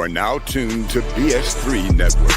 are now tuned to BS3 Network.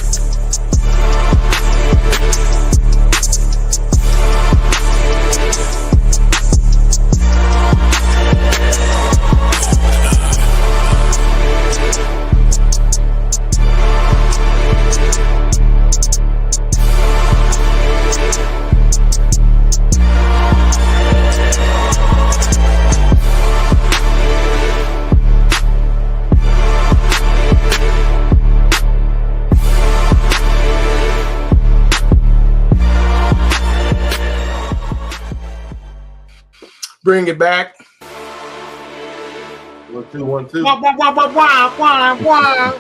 Bring it back. 1 2 1 2. Wah, wah, wah, wah, wah, wah, wah.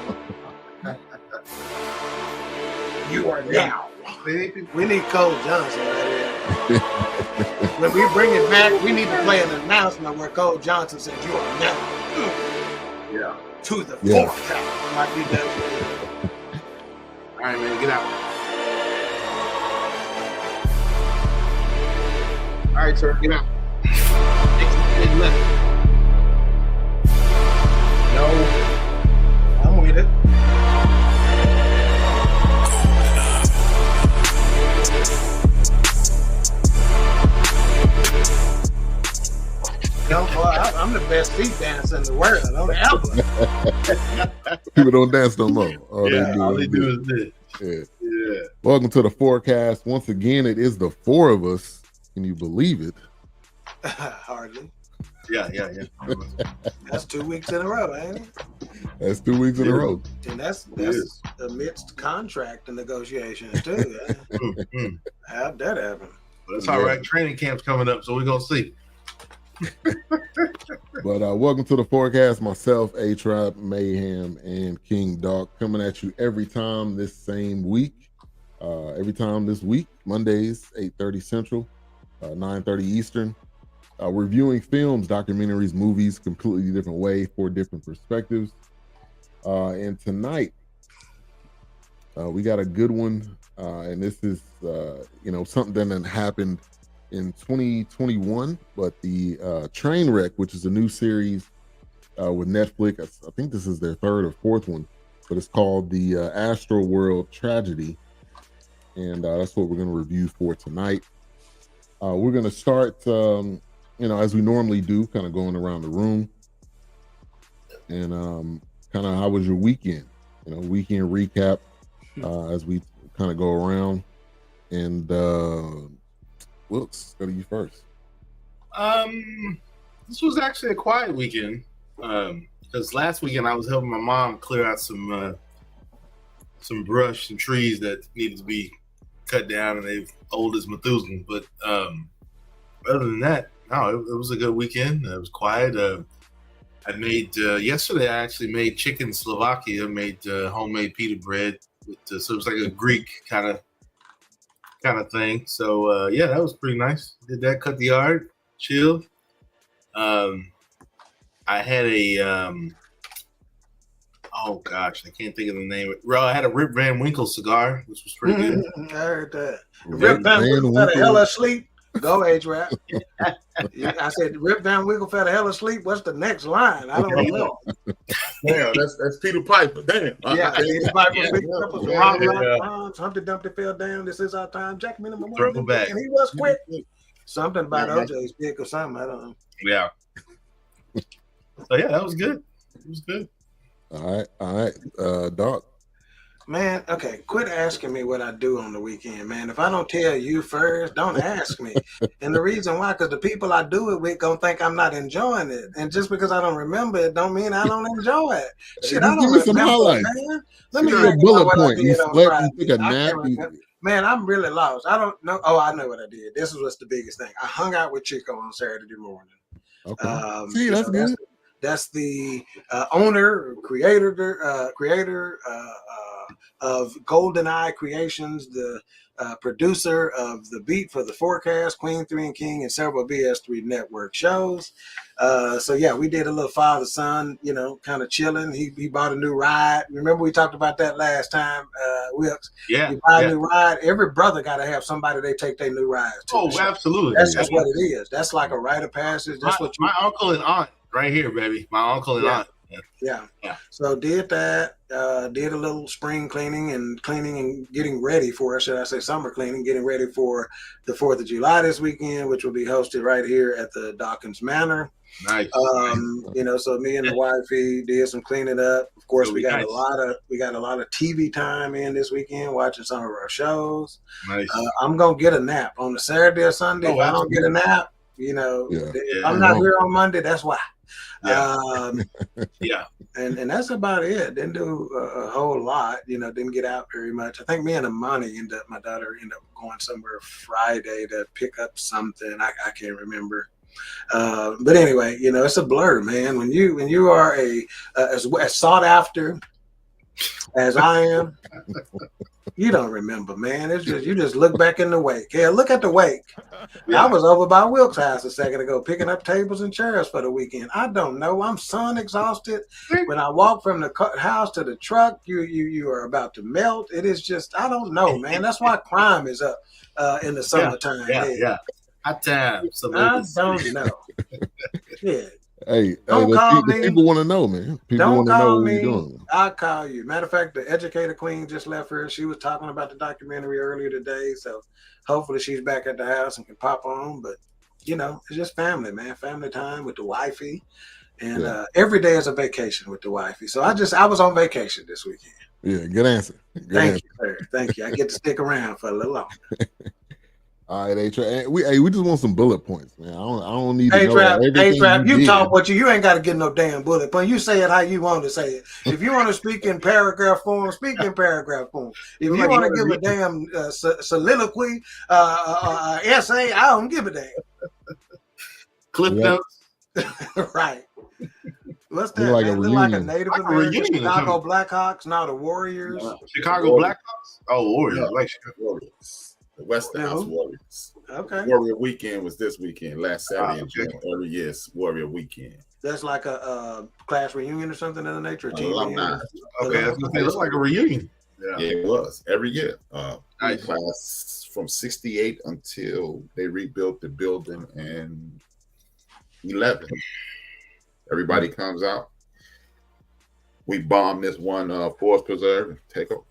You are now. We need Cole Johnson right here. When we bring it back, we need to play an announcement where Cole Johnson says you are now. Yeah. To the fourth time. Might be that. All right, man, get out. All right, sir, get out. No, I'm with it. Yo, boy, I'm the best feet dancer in the world. Don't ever. People don't dance no more. All they do is this. Yeah. Welcome to the forecast. Once again, it is the four of us. Can you believe it? Hardly. Yeah. That's 2 weeks in a row, ain't it? That's 2 weeks in a row. And that's amidst contract and negotiations too. Yeah? How'd that happen? But it's all right. Training camp's coming up, so we're gonna see. But welcome to the forecast. Myself, HRap, Mayhem, and King Dawk coming at you every time this same week. Every time this week, Mondays, 8:30 Central, 9:30 Eastern. Reviewing films, documentaries, movies, completely different way, 4 different perspectives. And tonight, we got a good one. And this is, something that happened in 2021, but the Trainwreck, which is a new series with Netflix. I think this is their 3rd or 4th one, but it's called the Astroworld Tragedy. And that's what we're going to review for tonight. We're going to start, as we normally do, kind of going around the room. And kind of how was your weekend? Weekend recap as we kind of go around. And Wilks, go to you first. This was actually a quiet weekend because last weekend I was helping my mom clear out some brush and trees that needed to be cut down, and they're old as Methuselah. But other than that, no, it was a good weekend. It was quiet. I made yesterday. I actually made chicken Slovakia. Made homemade pita bread so it was like a Greek kind of thing. So that was pretty nice. Did that, cut the yard, chilled. I had a oh gosh, I can't think of the name. I had a Rip Van Winkle cigar, which was pretty good. I heard that. Rip Van Winkle fell the hell asleep. Go HRap. I said Rip Van Winkle fell the hell asleep. What's the next line? I don't know. Damn, that's Peter Piper. Damn. Yeah, Peter Piper. Humpty Dumpty fell down. This is our time. Jack me number 1. Throw back. And he was quick. Something about OJ's pick or something. I don't know. Yeah. So that was good. It was good. All right. Doc. Man, okay, quit asking me what I do on the weekend, man. If I don't tell you first, don't ask me. And the reason why, because the people I do it with gonna think I'm not enjoying it. And just because I don't remember it don't mean I don't enjoy it. Shit, I don't remember, man. Let me give you a bullet point. You slept, you took a nap. Man, I'm really lost. I don't know. Oh, I know what I did. This is what's the biggest thing. I hung out with Chico on Saturday morning. Okay. See, that's good. That's the owner, creator of GoldenEye Creations, the producer of the beat for the forecast, Queen 3 and King, and several BS3 network shows. We did a little father-son, kind of chilling. He bought a new ride. Remember we talked about that last time, Wilks? Yeah. You buy a new ride. Every brother got to have somebody they take their new rides to. Oh, absolutely. That's what it is. That's like a rite of passage. That's my uncle and aunt right here, baby. My uncle and aunt. Yeah. Yeah. So did that. Did a little spring cleaning and getting ready for, should I say, summer cleaning, getting ready for the 4th of July this weekend, which will be hosted right here at the Dawkins Manor. Nice. You know, so me and the wifey did some cleaning up. Of course, we got nice. a lot of TV time in this weekend, watching some of our shows. Nice. I'm gonna get a nap on the Saturday or Sunday. If I don't get a nap, you know, if I'm not here on Monday, that's why. Yeah. And that's about it. Didn't do a whole lot, you know, didn't get out very much. I think me and Amani my daughter ended up going somewhere Friday to pick up something. I can't remember. But anyway, you know, it's a blur, man. When you are as sought after as I am, you don't remember, man. It's just, you just look back in the wake. Yeah, look at the wake. Yeah. I was over by Wilks' house a second ago picking up tables and chairs for the weekend. I don't know. I'm sun exhausted. When I walk from the house to the truck, you are about to melt. It is just, I don't know, man. That's why crime is up in the summertime. Yeah. Hot time. I don't know. Yeah. Hey, don't call me. People want to know, man. People want to know what you're doing. I'll call you. Matter of fact, the educator queen just left her. She was talking about the documentary earlier today. So hopefully she's back at the house and can pop on. But, you know, it's just family, man. Family time with the wifey. And every day is a vacation with the wifey. So I was on vacation this weekend. Yeah, good answer. Thank you, sir. Thank you. I get to stick around for a little longer. All right, HRap. We just want some bullet points, man. I don't need to know HRap, you talk what you ain't got to get no damn bullet point. You say it how you want to say it. If you want to speak in paragraph form, speak in paragraph form. If you want to give a damn soliloquy, essay, I don't give a damn. Clip notes. Right. What's that? Like man? a Like a Native American Chicago Blackhawks, now the Warriors. Chicago Blackhawks? Oh, Warriors. Yeah. Like Warriors. The Westinghouse Warriors. Okay. Warrior Weekend was this weekend, last Saturday in June. Every year's Warrior Weekend. That's like a class reunion or something of the nature. Alumni. Okay, it looks like a reunion. Yeah, it was every year. Class from '68 until they rebuilt the building in 11. Everybody comes out. We bomb this one forest preserve and take over.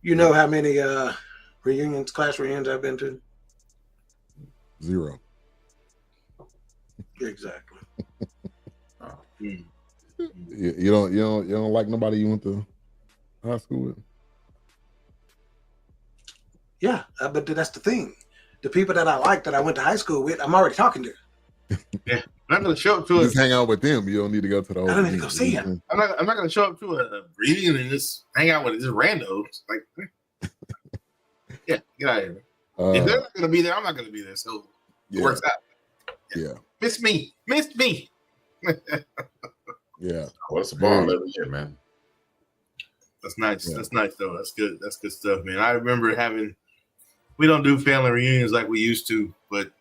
You know how many class reunions I've been to? 0. Exactly. You don't like nobody you went to high school with? Yeah, but that's the thing. The people that I like that I went to high school with, I'm already talking to. Yeah, I'm not gonna show up to just hang out with them. You don't need to go to the whole. I don't need to go see him. I'm not gonna show up to a reunion and just hang out with just randos. Like, yeah, get out of here. If they're not gonna be there, I'm not gonna be there. So it works out. Yeah. Missed me. Yeah. Well, it's a ball every year, man. That's nice. Yeah. That's nice though. That's good. That's good stuff, man. I remember we don't do family reunions like we used to, but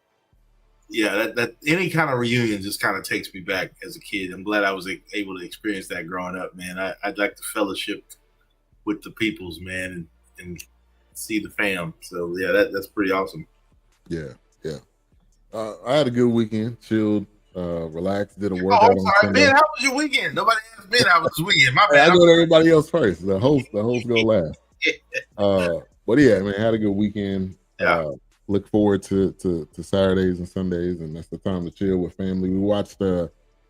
yeah, that any kind of reunion just kind of takes me back as a kid. I'm glad I was able to experience that growing up, man. I'd like to fellowship with the peoples, man, and see the fam. So yeah, that's pretty awesome. Yeah. I had a good weekend, chilled, relaxed, did a workout. Oh, I'm sorry, Ben. How was your weekend? Nobody asked Ben how was his weekend. My bad. I go to everybody else first. The host go last. But yeah, man, had a good weekend. Yeah. Look forward to Saturdays and Sundays, and that's the time to chill with family. We watched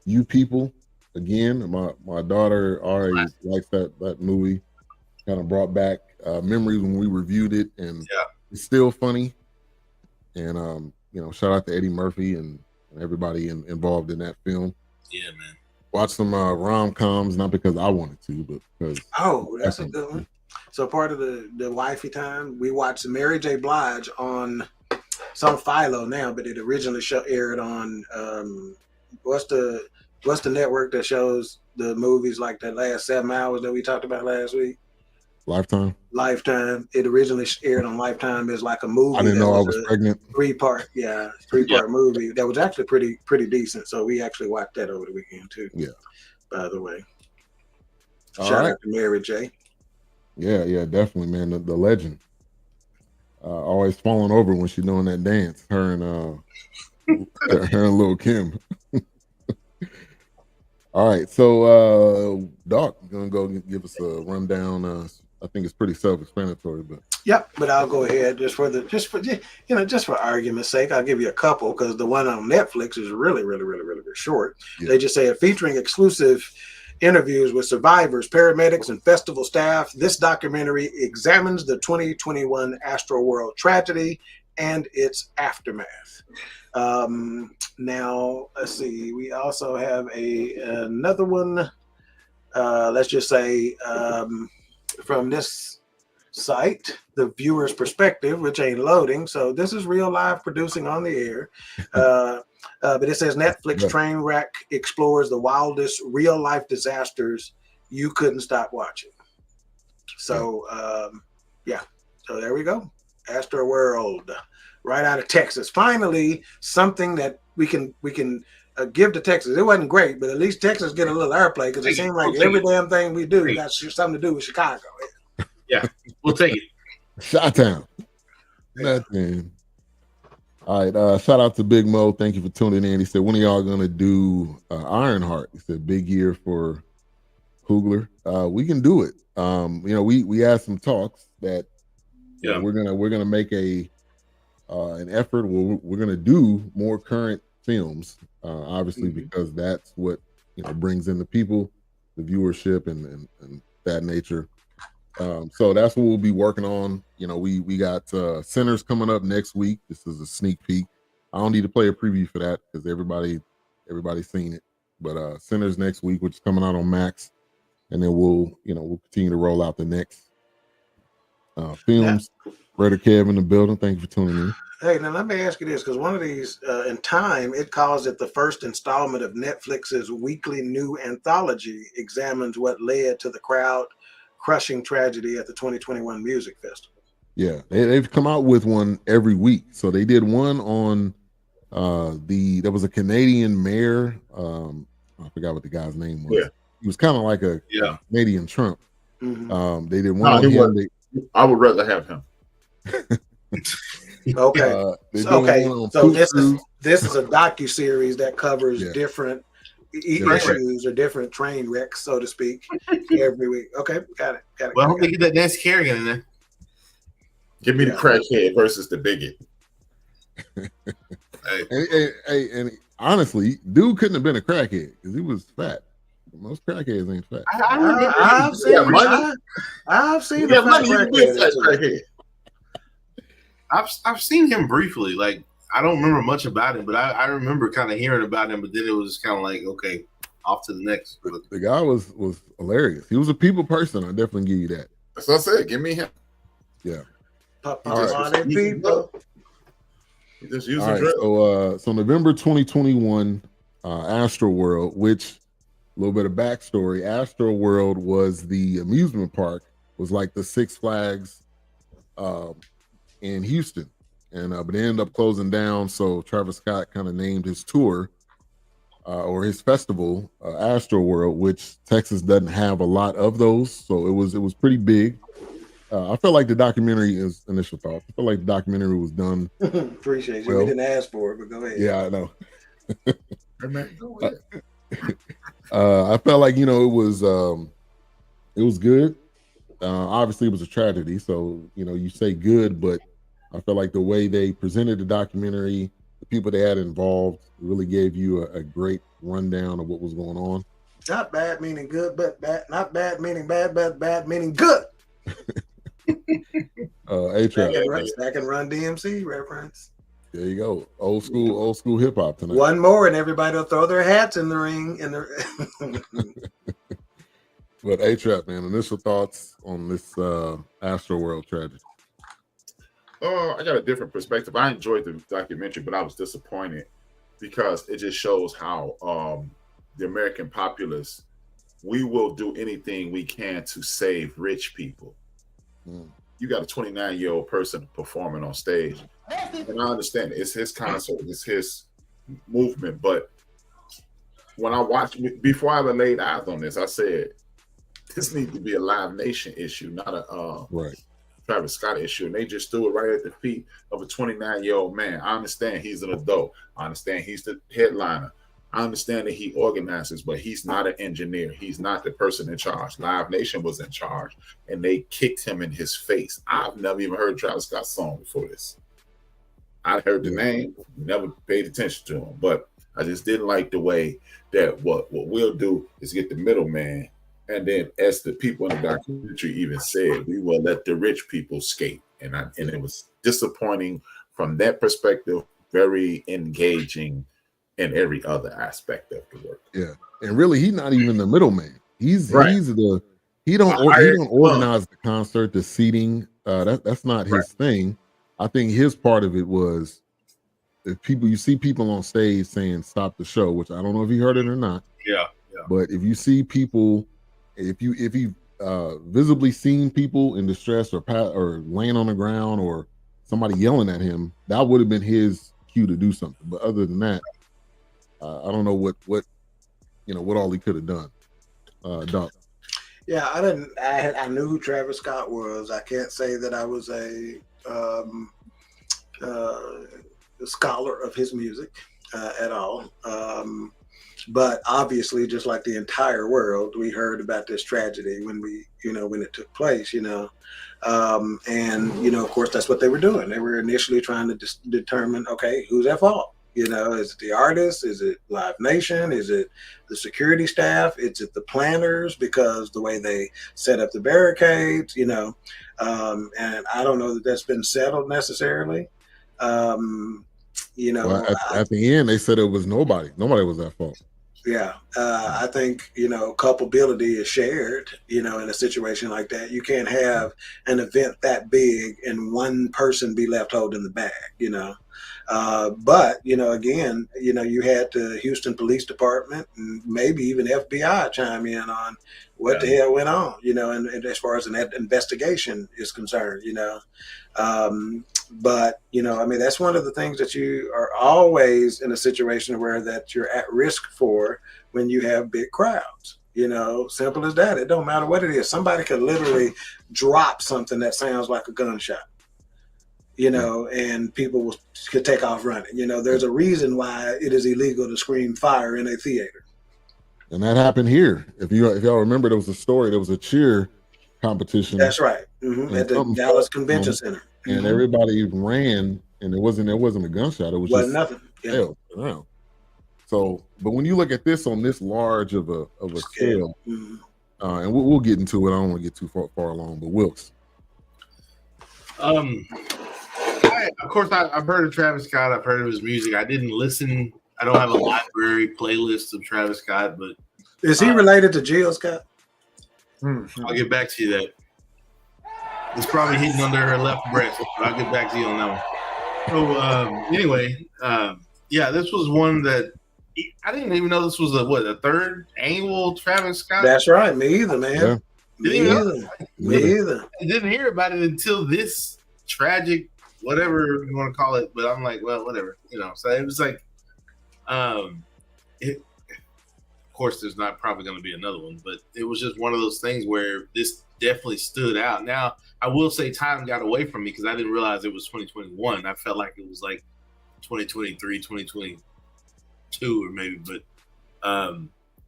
You People again. My daughter already likes that movie. Kind of brought back memories when we reviewed it, and it's still funny. And shout out to Eddie Murphy and everybody involved in that film. Yeah, man. Watch some rom-coms, not because I wanted to, but because that's a good one. So part of the wifey time, we watched Mary J. Blige on some Philo now, but it originally aired on what's the network that shows the movies like that last 7 hours that we talked about last week? Lifetime. It originally aired on Lifetime as like a movie. I didn't know I was pregnant. 3-part movie that was actually pretty decent. So we actually watched that over the weekend too. Yeah. By the way, shout out to Mary J. Yeah, definitely, man. The legend. Always falling over when she's doing that dance. Her and Lil' Kim. All right, so Dawk, you're gonna go give us a rundown. I think it's pretty self-explanatory, but Yep, but I'll go ahead just for argument's sake. I'll give you a couple because the one on Netflix is really short. Yeah. They just say featuring exclusive interviews with survivors, paramedics, and festival staff. This documentary examines the 2021 Astroworld Tragedy and its aftermath. Now, let's see. We also have another one. Let's just say from this site, the viewer's perspective, which ain't loading. So this is real live producing on the air. But it says Netflix Trainwreck explores the wildest real life disasters you couldn't stop watching. So so there we go. Astroworld, right out of Texas. Finally, something that we can give to Texas. It wasn't great, but at least Texas get a little airplay because it seems like every damn thing we do got something to do with Chicago. Yeah, we'll take it. Chi-Town. Nothing. All right. Shout out to Big Mo. Thank you for tuning in. He said, when are y'all gonna do Ironheart? He said, big year for Kugler. We can do it. We had some talks that we're gonna make an effort. We're gonna do more current films, obviously, because that's what brings in the people, the viewership, and that nature. So that's what we'll be working on. We got Sinners coming up next week. This is a sneak peek. I don't need to play a preview for that because everybody's seen it. But Sinners next week, which is coming out on Max, and then we'll continue to roll out the next films. Brother Kev in the building. Thank you for tuning in. Hey, now let me ask you this, because one of these in Time, it calls it the first installment of Netflix's weekly new anthology, examines what led to the crowd-crushing tragedy at the 2021 Music Festival. Yeah, they've come out with one every week. So they did one on there was a Canadian mayor. I forgot what the guy's name was. Yeah. He was kind of like a Canadian Trump. Mm-hmm. They did one on him. I would rather have him. Okay. So this is a docu-series that covers different issues or different train wrecks, so to speak, every week. Okay, got it. Well, I hope they get that Nancy Kerrigan in there. Give me the crackhead versus the bigot. Hey, and honestly, dude couldn't have been a crackhead because he was fat. Most crackheads ain't fat. I've seen the crackhead. I've seen him briefly. Like, I don't remember much about him, but I remember kind of hearing about him. But then it was kind of like, okay, off to the next. The guy was hilarious. He was a people person. I definitely give you that. That's what I said. Give me him. Yeah. People. Just use so November 2021, Astroworld, which a little bit of backstory. Astroworld was the amusement park. Was like the Six Flags in Houston, and but it ended up closing down. So Travis Scott kind of named his tour or his festival Astroworld, which Texas doesn't have a lot of those. So it was pretty big. I felt like the documentary is initial thoughts. I felt like the documentary was done. Appreciate you. We didn't ask for it, but go ahead. Yeah, I know. I felt like it was good. Obviously, it was a tragedy, so you say good, but I felt like the way they presented the documentary, the people they had involved, really gave you a great rundown of what was going on. Not bad meaning good, but bad. Not bad meaning bad, but bad meaning good. HRap. Back and Run DMC reference. There you go. Old school hip hop tonight. One more, and everybody will throw their hats in the ring. But HRap, man, initial thoughts on this Astroworld tragedy. I got a different perspective. I enjoyed the documentary, but I was disappointed because it just shows how the American populace, we will do anything we can to save rich people. You got a 29-year-old person performing on stage, and I understand it's his concert, it's his movement, but when I watched, before I ever laid eyes on this, I said, this needs to be a Live Nation issue, not a Travis Scott issue. And they just threw it right at the feet of a 29-year-old man. I understand he's an adult. I understand he's the headliner. I understand that he organizes, but he's not an engineer. He's not the person in charge. Live Nation was in charge, and they kicked him in his face. I've never even heard Travis Scott's song before this. I heard the name, never paid attention to him, but I just didn't like the way that what we'll do is get the middleman, and then as the people in the documentary even said, we will let the rich people skate, and it was disappointing from that perspective. Very engaging in every other aspect of the work. Yeah, and really, he's not even the middleman. He don't organize the concert, the seating. That's not his thing. I think his part of it was if you see people on stage saying stop the show, which I don't know if you heard it or not. Yeah. But if you see people, if you visibly seen people in distress or laying on the ground or somebody yelling at him, that would have been his cue to do something. But other than that, I don't know what all he could have done. Dawk. Yeah, I didn't. I knew who Travis Scott was. I can't say that I was a scholar of his music at all. But obviously, just like the entire world, we heard about this tragedy when it took place. And of course, that's what they were doing. They were initially trying to determine, okay, who's at fault? Is it the artist? Is it Live Nation? Is it the security staff? Is it the planners? Because the way they set up the barricades, and I don't know that that's been settled necessarily. At the end, they said it was nobody. Nobody was at fault. Yeah. I think, culpability is shared, in a situation like that. You can't have an event that big and one person be left holding the bag, But, again, you had the Houston Police Department and maybe even FBI chime in on what the hell went on, and as far as an investigation is concerned, But, that's one of the things that you are always in a situation where that you're at risk for when you have big crowds. Simple as that. It don't matter what it is. Somebody could literally drop something that sounds like a gunshot. And people could take off running. There's a reason why it is illegal to scream fire in a theater. And that happened here. If y'all remember, there was a story. There was a cheer competition. That's right. At the Dallas Convention Center. And everybody ran, and it wasn't a gunshot. It was just nothing. hell around. So, but when you look at this on this large of a scale, and we'll get into it. I don't want to get too far along, but Wilks. Of course, I've heard of Travis Scott. I've heard of his music. I didn't listen. I don't have a library playlist of Travis Scott, but is he related to Jill Scott? I'll get back to you that. It's probably hidden under her left breast. But I'll get back to you on that one. So anyway, this was one that I didn't even know this was a third annual Travis Scott. That's right. Me either, man. Yeah. Me either. I didn't hear about it until this tragic, whatever you want to call it. But I'm like, well, whatever, So it was like, of course, there's not probably going to be another one, but it was just one of those things where this definitely stood out. Now, I will say time got away from me because I didn't realize it was 2021. I felt like it was like 2023, 2022 or maybe. But,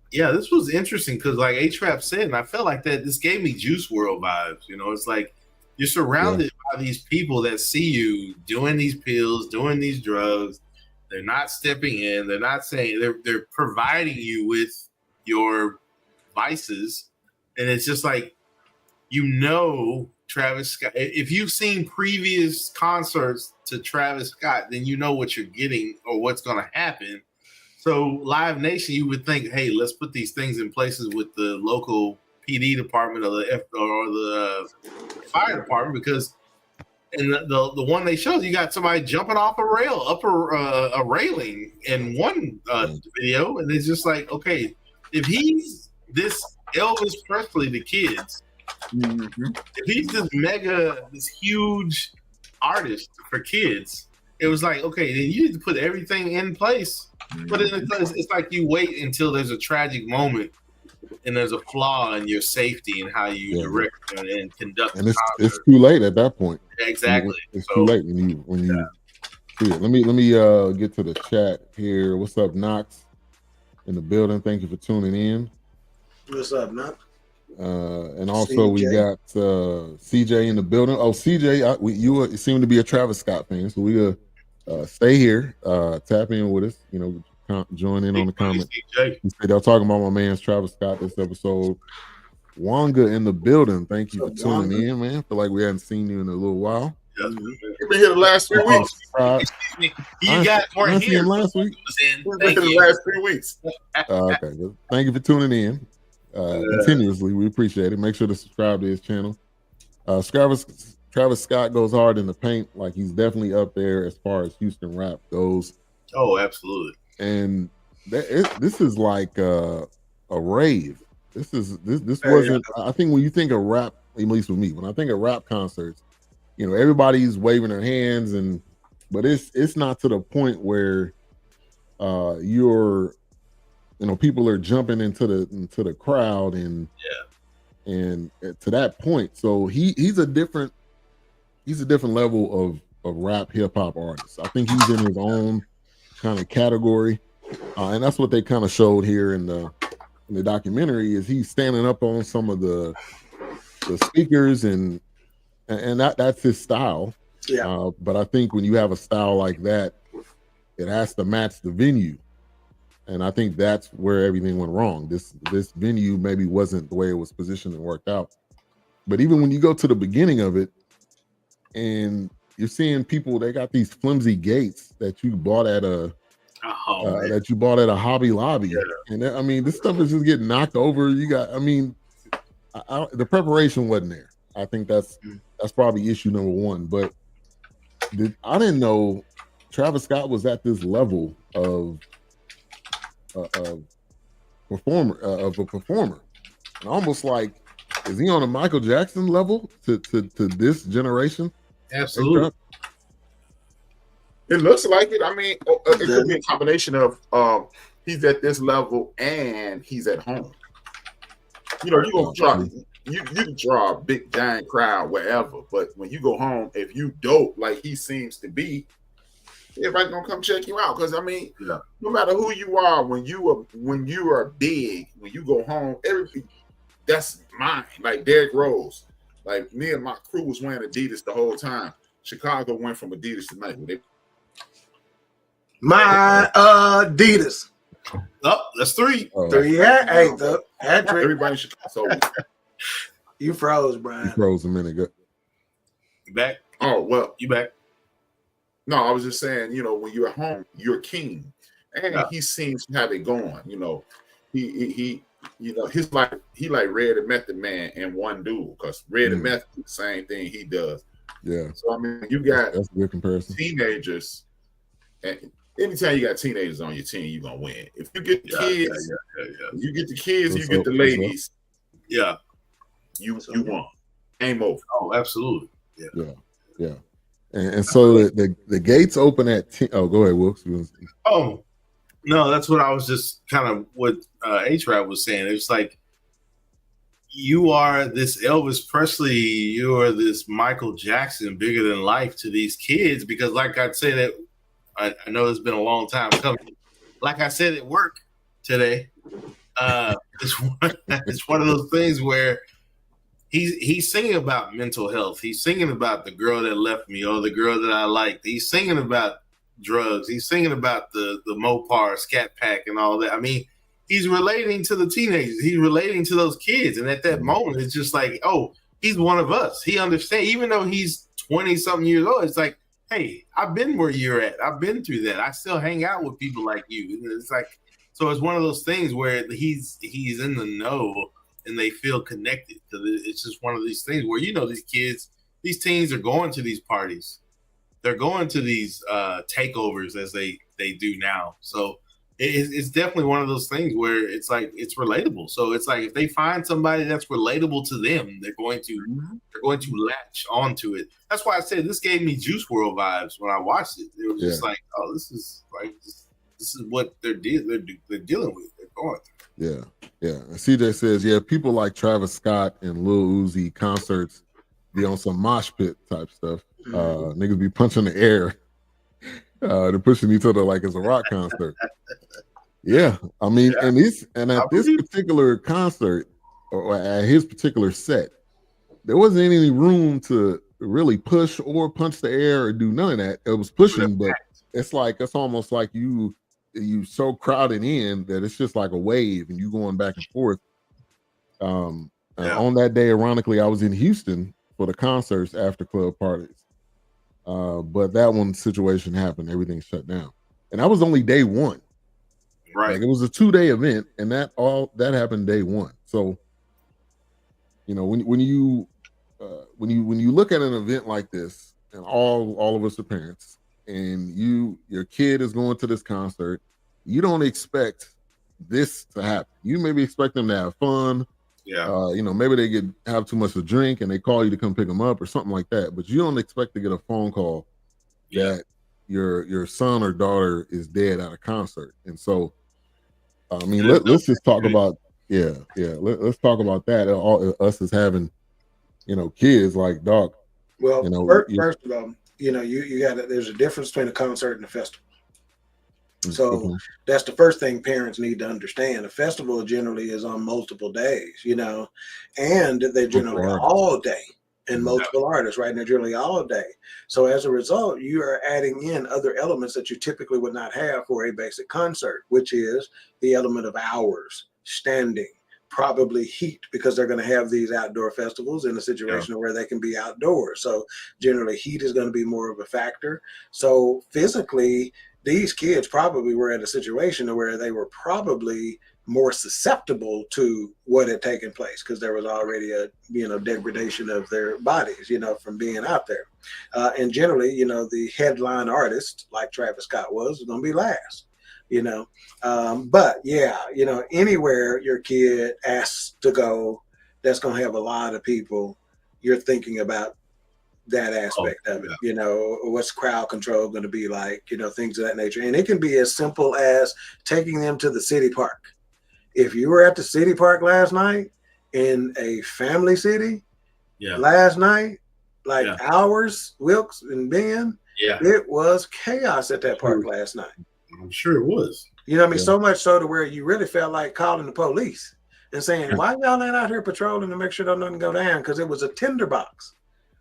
this was interesting because like HRap said, and I felt like that this gave me Juice WRLD vibes. It's like you're surrounded by these people that see you doing these pills, doing these drugs. They're not stepping in. They're not saying they're providing you with your vices. And it's just like, Travis Scott, if you've seen previous concerts to Travis Scott, then you know what you're getting or what's going to happen. So Live Nation, you would think, hey, let's put these things in places with the local PD department or the fire department, because in the one they showed, you got somebody jumping off a railing in one video, and it's just like, okay, if he's this Elvis Presley to kids, if he's this huge artist for kids, it was like, okay, then you need to put everything in place. But it's like you wait until there's a tragic moment and there's a flaw in your safety and how you direct and conduct. And it's too late at that point. Exactly. It's too late when you see it. Let me get to the chat here. What's up, Knox? in the building. Thank you for tuning in. What's up, man? And also we got CJ in the building. Oh, CJ, you seem to be a Travis Scott fan, so we stay here, tap in with us. You know, join in on the comment. They're talking about my man's Travis Scott this episode. Wanga in the building. Thank you for tuning in, man. Feel like we hadn't seen you in a little while. You've been here the last 3 weeks. You guys weren't here last week. We've been here the last 3 weeks. Okay, well, thank you for tuning in continuously. We appreciate it. Make sure to subscribe to his channel. Travis Scott goes hard in the paint. Like, he's definitely up there as far as Houston rap goes. Oh, absolutely. And this is like a rave. This wasn't. I think when you think of rap, at least with me, when I think of rap concerts, you know, everybody's waving their hands, but it's not to the point where people are jumping into the crowd and to that point. So he's a different level of rap hip hop artist. I think he's in his own kind of category, and that's what they kind of showed here in the documentary. Is he's standing up on some of the speakers and that's his style. Yeah. But I think when you have a style like that, it has to match the venue. And I think that's where everything went wrong. This venue maybe wasn't the way it was positioned and worked out. But even when you go to the beginning of it and you're seeing people, they got these flimsy gates that you bought at a Hobby Lobby. Yeah. And I mean, this stuff is just getting knocked over. The preparation wasn't there. I think that's probably issue number one. But I didn't know Travis Scott was at this level of a performer. And almost like, is he on a Michael Jackson level to this generation? Absolutely. It looks like it. I mean, it could be a combination of he's at this level and he's at home. You know, you can draw a big giant crowd wherever, but when you go home, if you dope like he seems to be, everybody's gonna come check you out. Because I mean, no matter who you are, when you are big, when you go home, everything that's mine. Like Derrick Rose, like me and my crew was wearing Adidas the whole time. Chicago went from Adidas to Nike. My Adidas. Oh, that's three. Three. Hey, everybody in Chicago. You froze, Brian. You froze a minute ago. You back? Oh, well, you back? No, I was just saying, you know, when you're at home, you're king, and he seems to have it going. You know, he you know, he like Red and Method Man in one duel, because Red and Method do the same thing he does. Yeah. So I mean, you got that's a good comparison. Teenagers, and anytime you got teenagers on your team, you're gonna win. If you get the kids, you get the kids, you get the ladies. Yeah. You won. Game over. Oh, absolutely. Yeah. And so the gates open at 10. Oh, go ahead, Wilks. Oh, no, that's what I was just kind of what HRap was saying. It was like, you are this Elvis Presley, you are this Michael Jackson, bigger than life to these kids, because like I said, that I know it's been a long time coming. Like I said at work today, it's one of those things where he's singing about mental health. He's singing about the girl that left me or the girl that I liked. He's singing about drugs. He's singing about the Mopar, Scat Pack, and all that. I mean, he's relating to the teenagers. He's relating to those kids. And at that moment, it's just like, oh, he's one of us. He understands. Even though he's 20-something years old, it's like, hey, I've been where you're at. I've been through that. I still hang out with people like you. And it's like, so it's one of those things where he's in the know and they feel connected. So it's just one of these things where, you know, these kids, these teens are going to these parties. They're going to these takeovers as they do now. So it's definitely one of those things where it's like, it's relatable. So it's like, if they find somebody that's relatable to them, they're going to latch onto it. That's why I said this gave me Juice WRLD vibes when I watched it. It was just like, oh, this is what they're dealing with. They're going through. Yeah. And CJ says, people like Travis Scott and Lil Uzi concerts be on some mosh pit type stuff. Niggas be punching the air. They're pushing each other like it's a rock concert. Yeah, I mean, Yeah. and at this particular concert or at his particular set, there wasn't any room to really push or punch the air or do none of that. It was pushing, but it's almost like you so crowded in that it's just like a wave and you going back and forth. On that day, ironically, I was in Houston for the concerts after club parties. But that one situation happened, everything shut down. And that was only day one. Right. Like it was a 2-day event, and that happened day one. So, you know, when you look at an event like this, and all of us are parents, and your kid is going to this concert, you don't expect this to happen. You maybe expect them to have fun. Yeah. You know, maybe they have too much to drink and they call you to come pick them up or something like that. But you don't expect to get a phone call that your son or daughter is dead at a concert. And so, I mean, let's just talk about let's talk about that. All us as having, you know, kids like Dawk. Well, you know, first of all, you know, you got there's a difference between a concert and a festival. So that's the first thing parents need to understand. A festival generally is on multiple days, you know, and they're generally all day and multiple artists, right? And they're generally all day. So as a result, you are adding in other elements that you typically would not have for a basic concert, which is the element of hours, standing, probably heat, because they're going to have these outdoor festivals in a situation where they can be outdoors. So generally heat is going to be more of a factor. So physically, these kids probably were in a situation where they were probably more susceptible to what had taken place because there was already a, you know, degradation of their bodies, you know, from being out there. And generally, you know, the headline artist like Travis Scott was going to be last, you know. But yeah, you know, anywhere your kid asks to go, that's going to have a lot of people. You're thinking about that aspect of it, you know, what's crowd control going to be like, you know, things of that nature. And it can be as simple as taking them to the city park. If you were at the city park last night in a family city last night, like ours, Wilks and Ben, it was chaos at that park last night. I'm sure it was. You know what I mean? So much so to where you really felt like calling the police and saying, why y'all ain't out here patrolling to make sure don't nothing go down? Because it was a tinderbox.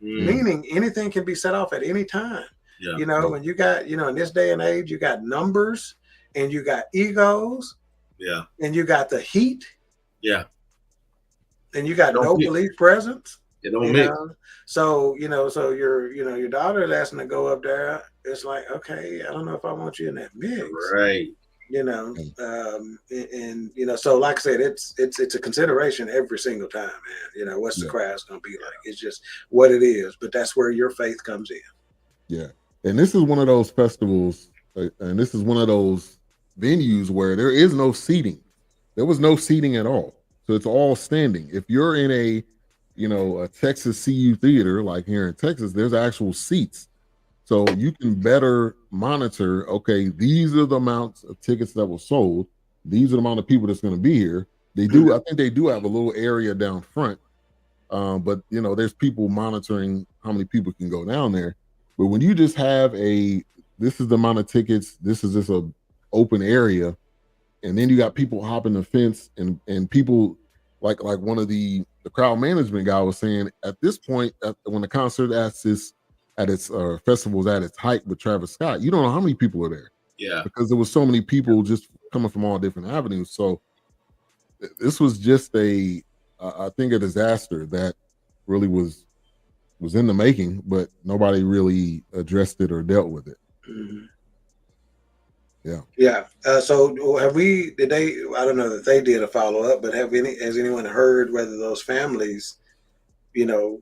Meaning anything can be set off at any time. You know, when you got, you know, in this day and age, you got numbers and you got egos. And you got the heat. And you got no police presence. It don't mix. So, you know, so your daughter is asking to go up there. It's like, okay, I don't know if I want you in that mix. Right. You know, and you know, so like I said, it's a consideration every single time, man. You know, what's the crowd's gonna be like? It's just what it is, but that's where your faith comes in. Yeah, and this is one of those festivals, and this is one of those venues where there is no seating. There was no seating at all, so it's all standing. If you're in a, you know, a Texas CU theater like here in Texas, there's actual seats. So you can better monitor, okay, these are the amounts of tickets that were sold. These are the amount of people that's going to be here. They do, I think they do have a little area down front. But, you know, there's people monitoring how many people can go down there. But when you just have this is the amount of tickets, this is just a open area, and then you got people hopping the fence and people like one of the crowd management guy was saying at this point, when the concert at its festivals at its height with Travis Scott, you don't know how many people are there. Yeah. Because there was so many people just coming from all different avenues. So this was just I think a disaster that really was in the making, but nobody really addressed it or dealt with it. Yeah. So have I don't know that they did a follow-up, but has anyone heard whether those families, you know,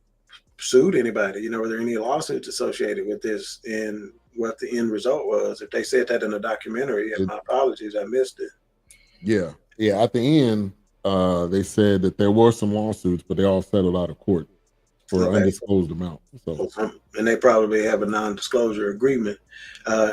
sued anybody? You know, were there any lawsuits associated with this and what the end result was? If they said that in a documentary, and my apologies, I missed it. Yeah. At the end, they said that there were some lawsuits, but they all settled out of court for an undisclosed amount. So, and they probably have a non-disclosure agreement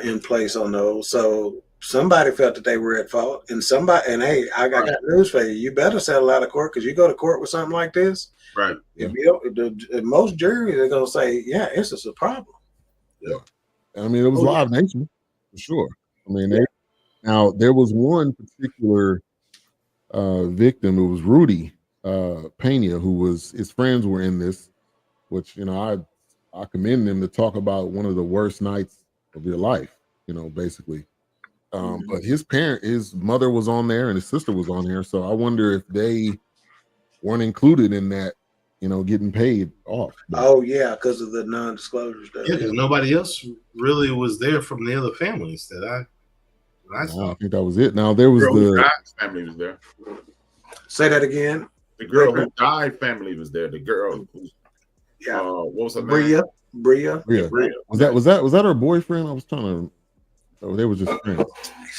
in place on those. So somebody felt that they were at fault, and hey, I got news for you. You better settle out of court, because you go to court with something like this. Right. If most juries are going to say, yeah, this is a problem. I mean, it was Live Nation for sure. I mean, Now there was one particular victim. It was Rudy Pena, who was his friends were in this, which I commend them to talk about one of the worst nights of your life. Basically. But his mother was on there and his sister was on here. So I wonder if they weren't included in that, getting paid off. But, oh yeah, because of the non-disclosure stuff. Yeah, because nobody else really was there from the other families that I saw. I think that was it. Now there was the family was there. Say that again. The girl who died family was there. The girl who, what was her name? Bria. Was that her boyfriend? I was trying to. Oh, they were just friends.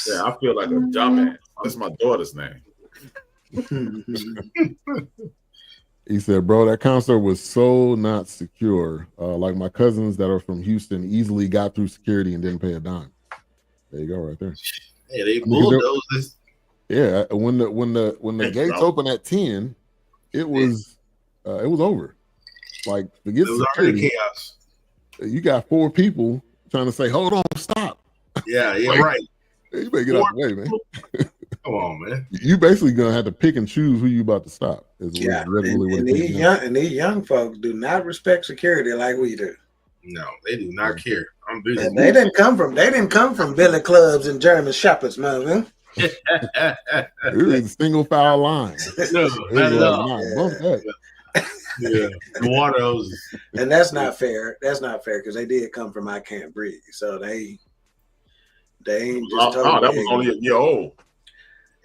Yeah, I feel like a dumbass. That's my daughter's name. He said, bro, that concert was so not secure. Like my cousins that are from Houston easily got through security and didn't pay a dime. There you go, right there. Hey, they bulldozed this. Yeah, when the gates open at 10, it was over. Like, forget it was security. already chaos. You got 4 people trying to say, hold on, stop. Yeah, right. You better get out the way, man. Come on, man. You basically gonna have to pick and choose who you about to stop. And these young folks do not respect security like we do. No, they do not care. I'm busy. And they didn't come from billy clubs and German shepherds, man. It was a single foul line. No, not at all. Yeah, the water hoses. And that's not fair. That's not fair because they did come from I Can't Breathe, so they ain't just totally that was only a year old.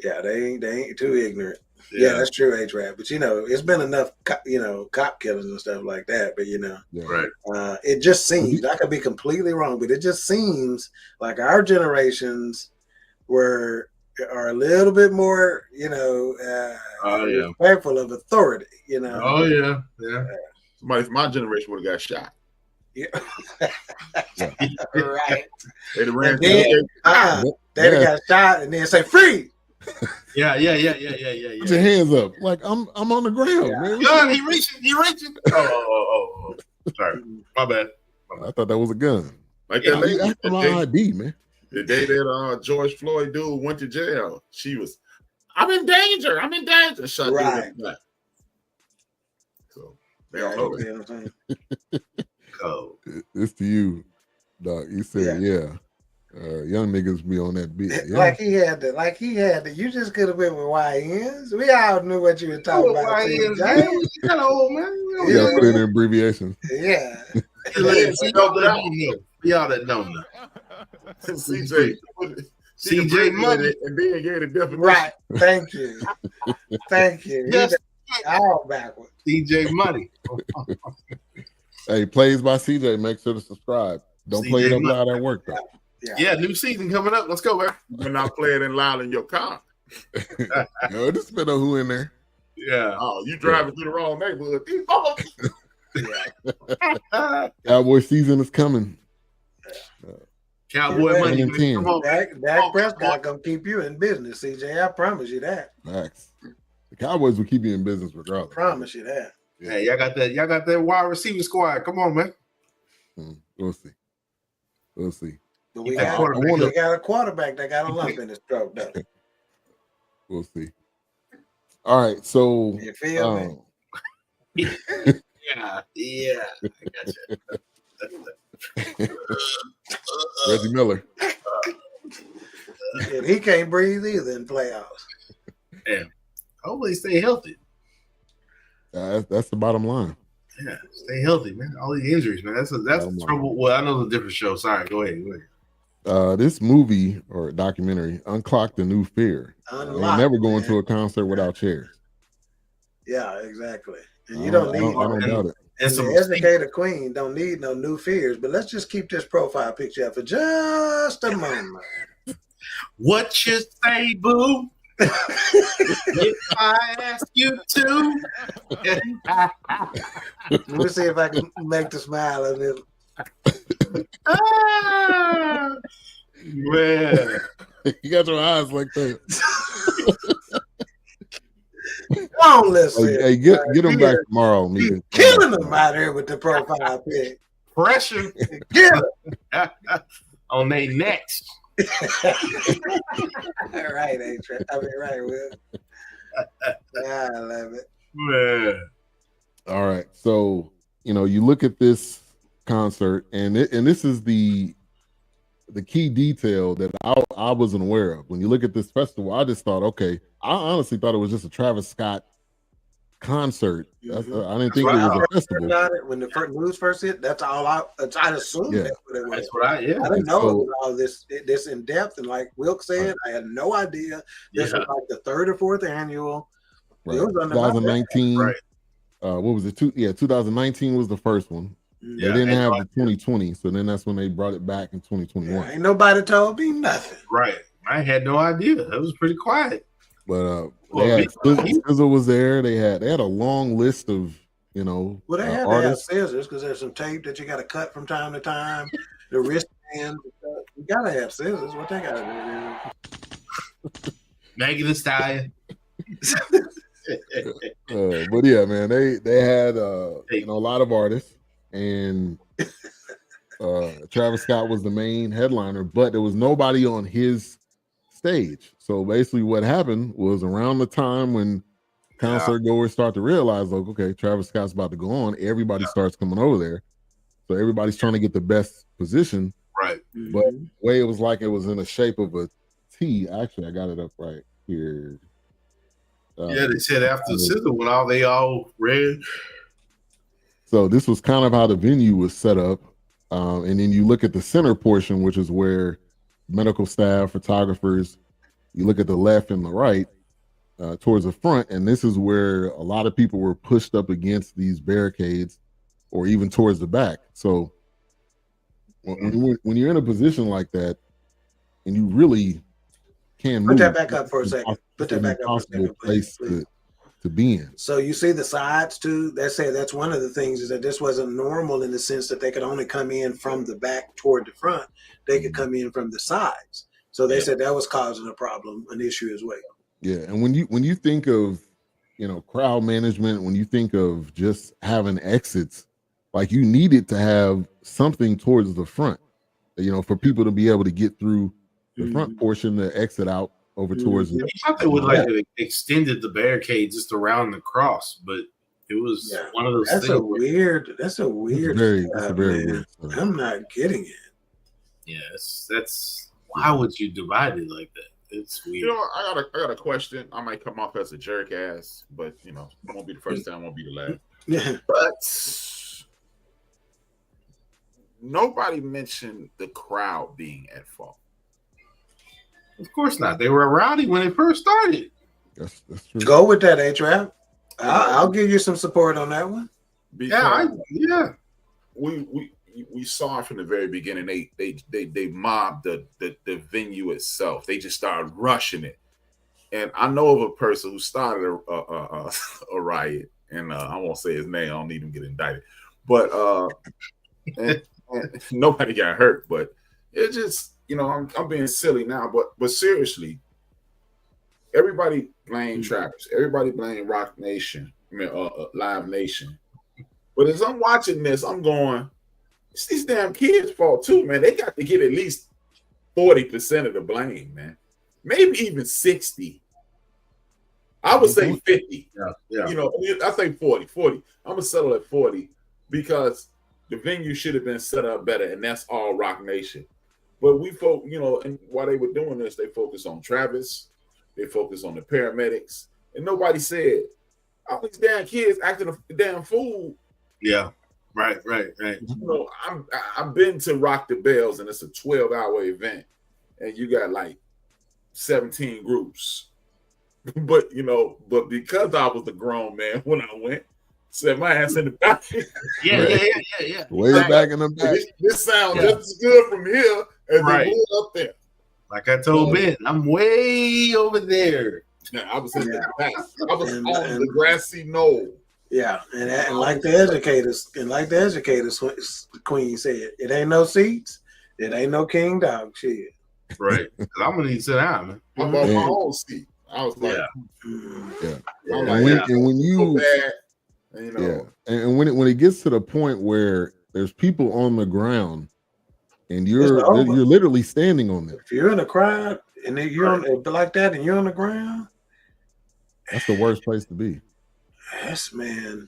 Yeah, they ain't too ignorant. Yeah, that's true, HRap. But it's been enough, cop killings and stuff like that. But right. It just seems, I could be completely wrong, but it just seems like our generations are a little bit more, respectful of authority. Oh yeah. Somebody from my generation would have got shot. Yeah. Right. They'd have ran. They got shot and then say free. Yeah. Put your hands up, like I'm on the ground, man. Gun, he reaching. Oh. Sorry, my bad. I thought that was a gun. Like that lady after my ID, man. The day that George Floyd dude went to jail, she was, I'm in danger. Shot right. So they don't know that. Oh, it's to you, Doc. You said, young niggas be on that beat. Yeah. Like he had to. You just could have been with YNs. We all knew what you were talking about. YNs, you kind of old, man. You gotta put in the abbreviation. Yeah. Y'all that don't know. CJ Money. And then gave the definition. Right. Thank you. Yes. All backwards. CJ Money. Hey, plays by CJ. Make sure to subscribe. Don't play it up loud at work, though. Yeah, new season coming up. Let's go, man. You're not playing it loud in your car. No, it just depends on who in there. Yeah. Oh, you driving through the wrong neighborhood. Cowboy season is coming. Cowboy money. Come on. Dak Prescott gonna keep you in business, CJ. I promise you that. Max. The Cowboys will keep you in business regardless. Promise you that. Yeah. Hey, y'all got that wide receiver squad. Come on, man. We'll see. But we got a quarterback that got a lump in his throat, though. We'll see. All right, so you feel me? Yeah. I got you. Reggie Miller. And he can't breathe either in playoffs. Damn. Hopefully stay healthy. That's the bottom line. Yeah, stay healthy, man. All these injuries, man. That's the trouble. Well, I know it's a different show. Sorry, go ahead. This movie or documentary, Unclock the New Fear. They never go into a concert without chairs. Yeah, exactly. And you don't need. I don't doubt it. And the educated queen don't need no new fears. But let's just keep this profile picture up for just a moment. What you say, boo? If I ask you to. Let me see if I can make the smile a little. Man, you got your eyes like that. Come on, listen. Hey, get them back tomorrow. He's killing them out here with the profile pic. Pressure. Get on their necks. Right, A-Trap. I mean, right, Will. Yeah, I love it. Man. All right. So, you look at this concert, and this is the key detail that I wasn't aware of. When you look at this festival, I just thought, okay, I honestly thought it was just a Travis Scott concert. I didn't think it was a festival. About it, when the news first hit, that's all I assumed that's what it was. That's what I didn't know it was all this in depth, and like Wilks said, I had no idea this was like the 3rd or 4th annual. Right. It was under 2019. Right. What was it? 2019 was the first one. They didn't have the 2020, so then that's when they brought it back in 2021. Yeah, ain't nobody told me nothing. Right. I had no idea. It was pretty quiet. But SZA was there. They had a long list of Well, they had to have scissors because there's some tape that you got to cut from time to time. The wristbands, you gotta have scissors. What they gotta do? Megan Thee Stallion. But yeah, man, they had a lot of artists, and Travis Scott was the main headliner, but there was nobody on his stage. So basically what happened was around the time when concert goers start to realize, like, okay, Travis Scott's about to go on, everybody starts coming over there. So everybody's trying to get the best position. Right. But the way it was like it was in the shape of a T. Actually, I got it up right here. They said after the SZA went out, they all red. So this was kind of how the venue was set up. And then you look at the center portion, which is where medical staff, photographers, you look at the left and the right towards the front, and this is where a lot of people were pushed up against these barricades or even towards the back. So when you're in a position like that and you really can't move, put that back up for a second. Put that back up for a second, please. To be in. So you see the sides too. That's one of the things is that this wasn't normal in the sense that they could only come in from the back toward the front. They could come in from the sides. So they said that was causing an issue as well. Yeah, and when you think of crowd management, when you think of just having exits, like you needed to have something towards the front, for people to be able to get through the front portion to exit out over towards the I thought they would like extended the barricade just around the cross, but it was one of those things. That's a weird. That's a very weird. I'm not getting it. Yes, that's why would you divide it like that? It's weird. I got a question. I might come off as a jerk ass, but it won't be the first time, won't be the last. Yeah. But nobody mentioned the crowd being at fault. Of course not. They were rowdy when it first started. That's true. Go with that, HRap. I'll give you some support on that one. Because we saw from the very beginning. They mobbed the venue itself. They just started rushing it. And I know of a person who started a riot, and I won't say his name. I don't need him to get indicted. But and nobody got hurt. But it just. I'm being silly now, but seriously, everybody blame Travis. Everybody blame Rock Nation. Live Nation. But as I'm watching this, I'm going, it's these damn kids' fault too, man. They got to get at least 40% of the blame, man. Maybe even 60. I would say 50. Yeah. I think 40. I'm gonna settle at 40 because the venue should have been set up better, and that's all Rock Nation. But and while they were doing this, they focused on Travis, they focused on the paramedics, and nobody said, all these damn kids acting a damn fool. Yeah, right. I've been to Rock the Bells, and it's a 12-hour event, and you got like 17 groups. But because I was a grown man when I went, set my ass in the back. Yeah. Way back in the back. This sounds just as good from here as it would up there. Like I told Ben, I'm way over there. Yeah, I was in the back. I was on the grassy knoll. Yeah, and like the educators, Queen said, it ain't no seats, it ain't no King Dog shit. Right, because I'm gonna need to sit down, man. I bought my own seat. I was like, and when you. And when it gets to the point where there's people on the ground and you're literally standing on them. If you're in a crowd and then you're on like that and you're on the ground, that's the worst place to be. Yes, man.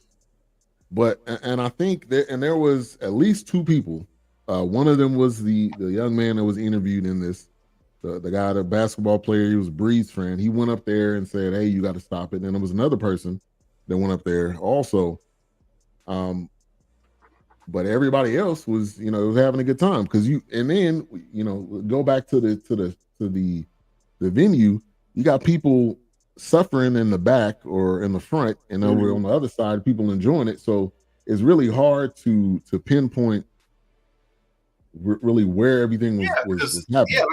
But and I think there was at least two people. One of them was the young man that was interviewed in this, the guy, the basketball player. He was Bree's friend. He went up there and said, "Hey, you got to stop it." And there was another person that went up there also. But everybody else was, was having a good time because then go back to the venue. You got people suffering in the back or in the front, and over on the other side, people enjoying it. So it's really hard to pinpoint really where everything was happening. Yeah,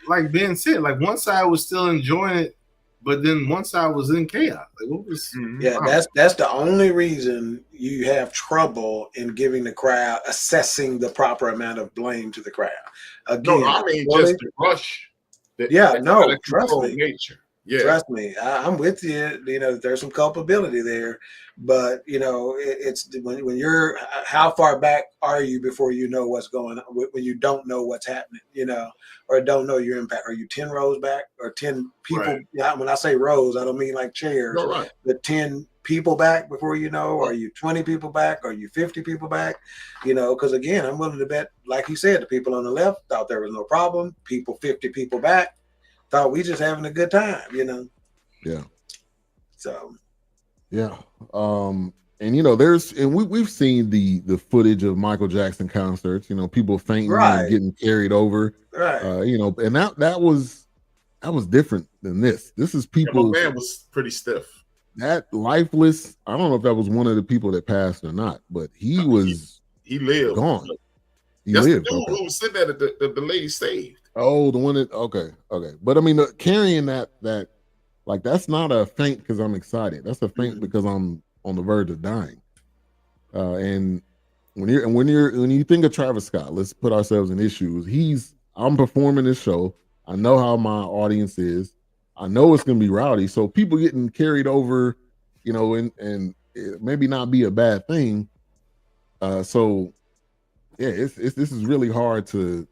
like Ben said, like one side was still enjoying it, but then one side was in chaos. Like, what was? Yeah, that's the only reason you have trouble in giving the crowd assessing the proper amount of blame to the crowd. Again, no, I mean just the rush. Trust me. Nature. Yeah. Trust me, I'm with you. There's some culpability there, but it's when you're how far back are you before you know what's going on? When you don't know what's happening, or don't know your impact. Are you 10 rows back or 10 people? Right. Yeah, when I say rows, I don't mean like chairs. No, right. But 10 people back before you know. Right. Are you 20 people back? Are you 50 people back? Because again, I'm willing to bet, like he said, the people on the left thought there was no problem. 50 people back thought we just having a good time, Yeah. So. Yeah. And we've seen the footage of Michael Jackson concerts, people fainting and getting carried over. Right. And that was different than this. This is people. My man was pretty stiff. That lifeless, I don't know if that was one of the people that passed or not, but he lived. Gone. That's lived. The dude who was sitting there that the lady saved. Oh, the one that okay. But I mean, carrying that like that's not a faint because I'm excited. That's a faint because I'm on the verge of dying. And when you think of Travis Scott, let's put ourselves in his shoes. I'm performing this show. I know how my audience is. I know it's gonna be rowdy. So people getting carried over, and it maybe not be a bad thing. So yeah, this is really hard to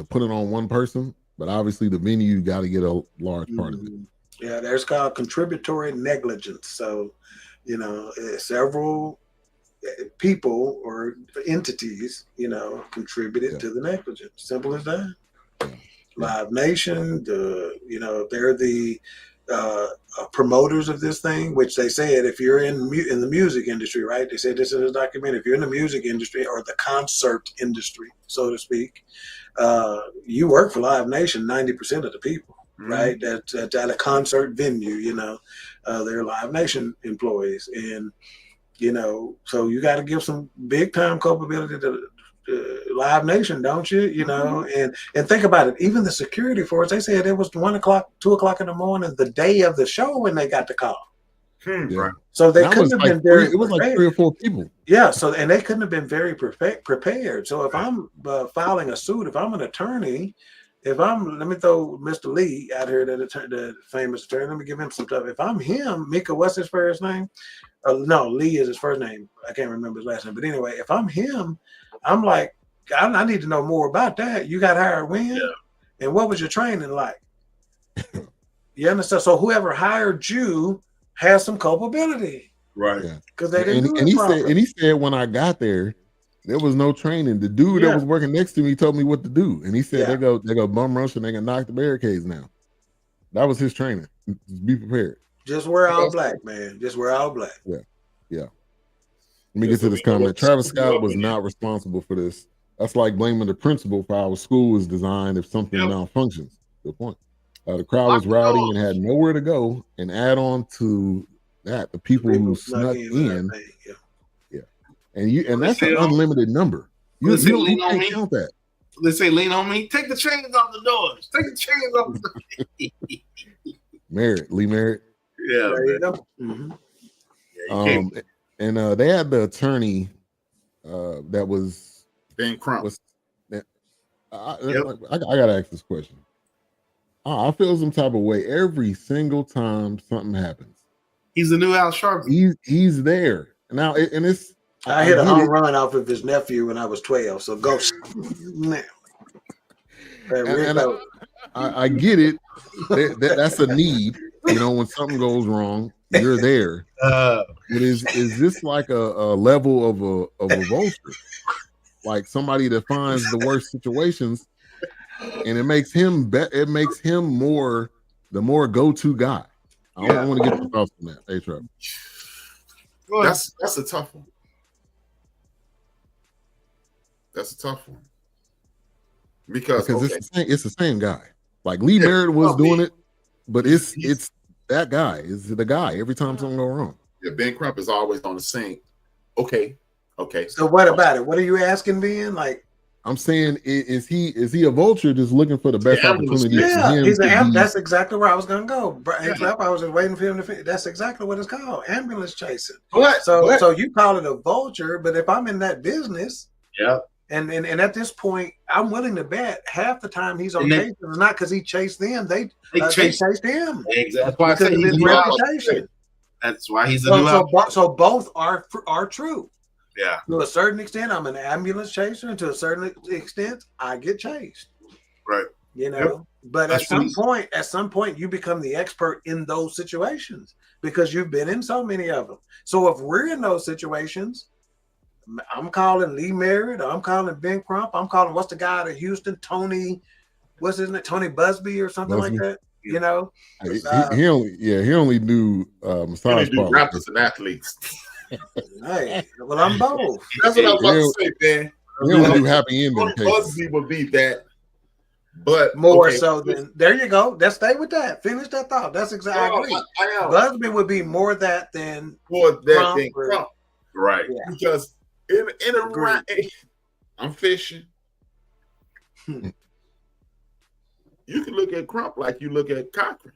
put it on one person, but obviously the venue got to get a large part of it. Yeah, there's called contributory negligence. So, several people or entities, contributed to the negligence. Simple as that. Live Nation, they're the promoters of this thing, which they said if you're in the music industry, right? They said this in a documentary. If you're in the music industry or the concert industry, so to speak, you work for Live Nation. 90% of the people, right? That's at a concert venue. They're Live Nation employees, and so you got to give some big time culpability to Live Nation, don't you? And think about it. Even the security force, they said it was 1 o'clock, 2 o'clock in the morning, the day of the show when they got the call. Yeah. So they couldn't have been very. It was like 3 or 4 people. Yeah. So and they couldn't have been very prepared. So if I'm filing a suit, if I'm an attorney, let me throw Mr. Lee out here, the famous attorney. Let me give him some stuff. If I'm him, Mika, what's his first name? No, Lee is his first name. I can't remember his last name. But anyway, if I'm him, I'm like, I need to know more about that. You got hired when? Yeah. And what was your training like? You understand? So whoever hired you has some culpability. Right. Because they didn't he said when I got there was no training. The dude that was working next to me told me what to do. And he said they go bum rush and they can knock the barricades now. That was his training. Just be prepared. Just wear all black, man. Just wear all black. Yeah. Let me get to this comment. Travis Scott was not responsible for this. That's like blaming the principal for how our school was designed if something malfunctions. Good point. The crowd was rowdy and had nowhere to go. And add on to that, the people who snuck in. And that's an unlimited number. You can't count that. Let's say lean on me. Take the chains off the doors. Take the chains off the Lee Merritt. Yeah. There you go. Mm-hmm. And they had the attorney that was Ben Crump. I gotta ask this question. I feel some type of way every single time something happens. He's the new Al Sharpton. He's there now, and it's. I hit a home run off of his nephew when I was 12. So go now. and I get it. That's a need. You know, when something goes wrong, you're there. But is this like a level of a vulture? Like somebody that finds the worst situations, and it makes him it makes him more the more go-to guy. I want to get your thoughts on that, HRap. That's a tough one. That's a tough one. Because it's the same guy. Like Lee Merritt was doing it, but it's that guy is the guy every time something goes wrong. Yeah, Ben Crump is always on the scene. Okay. So what about it? What are you asking, Ben? Like, I'm saying, is he a vulture just looking for the best opportunity? Yeah, that's exactly where I was gonna go. I was just waiting for him to finish. That's exactly what it's called, ambulance chasing. So you call it a vulture, but if I'm in that business, and at this point, I'm willing to bet half the time he's on chasing is not because he chased them. They chased him. Exactly. That's why I say he's his reputation. That's why he's a new. So both are true. Yeah. To a certain extent, I'm an ambulance chaser, and to a certain extent, I get chased. Right. You know, but at some point, you become the expert in those situations because you've been in so many of them. So if we're in those situations, I'm calling Lee Merritt, or I'm calling Ben Crump, I'm calling what's the guy out of Houston, Tony, what's his name, Tony Busby or something like that. You know, he only do massage parlors. Rappers and athletes. Hey, well, I'm both. That's what I was about to say, man. We only do happy ending cases. Busby would be that, but more so than there you go. Let's stay with that. Finish that thought. That's exactly. I agree. Busby would be more that than Crump. Right? Yeah. Because in a run, I'm fishing. You can look at Crump like you look at Cochran.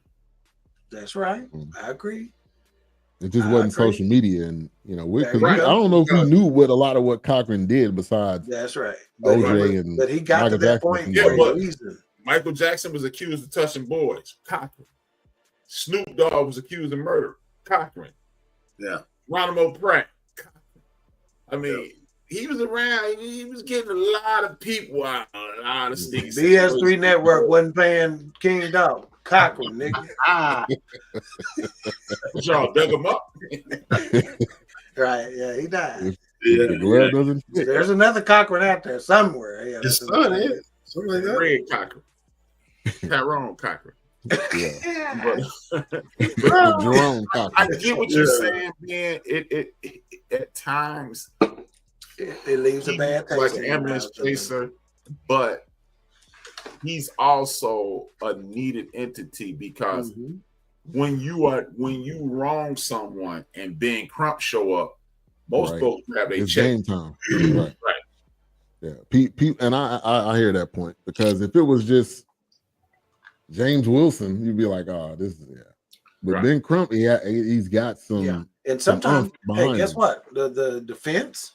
That's right. I agree. It just wasn't social media, and you know, I don't know if we knew what Cochran did besides. That's right. OJ but he got Michael to that Jackson point. Yeah, but Michael Jackson was accused of touching boys. Cochran. Snoop Dogg was accused of murder. Cochran. Yeah. Ronald Pratt. Cochran. I mean, he was around. He was getting a lot of people out. A lot of sticks. BS3 Network wasn't paying King Dawk. Cochran, nigga. Y'all dug him up. Right, yeah, he died. The glove doesn't fit. There's another Cochran out there somewhere. Yeah, his son is something like that. Red Cochran. Tyrone Cochran. Yeah. But Jerome Cochran. I get what you're saying, man. It at times it leaves a bad taste. Like an ambulance chaser, but he's also a needed entity because when you wrong someone and Ben Crump show up, most folks have a check. Game time. Right. Yeah. And I hear that point because if it was just James Wilson, you'd be like, oh, this is But Ben Crump, he's got some. Yeah. And sometimes, hey, guess what? The defense,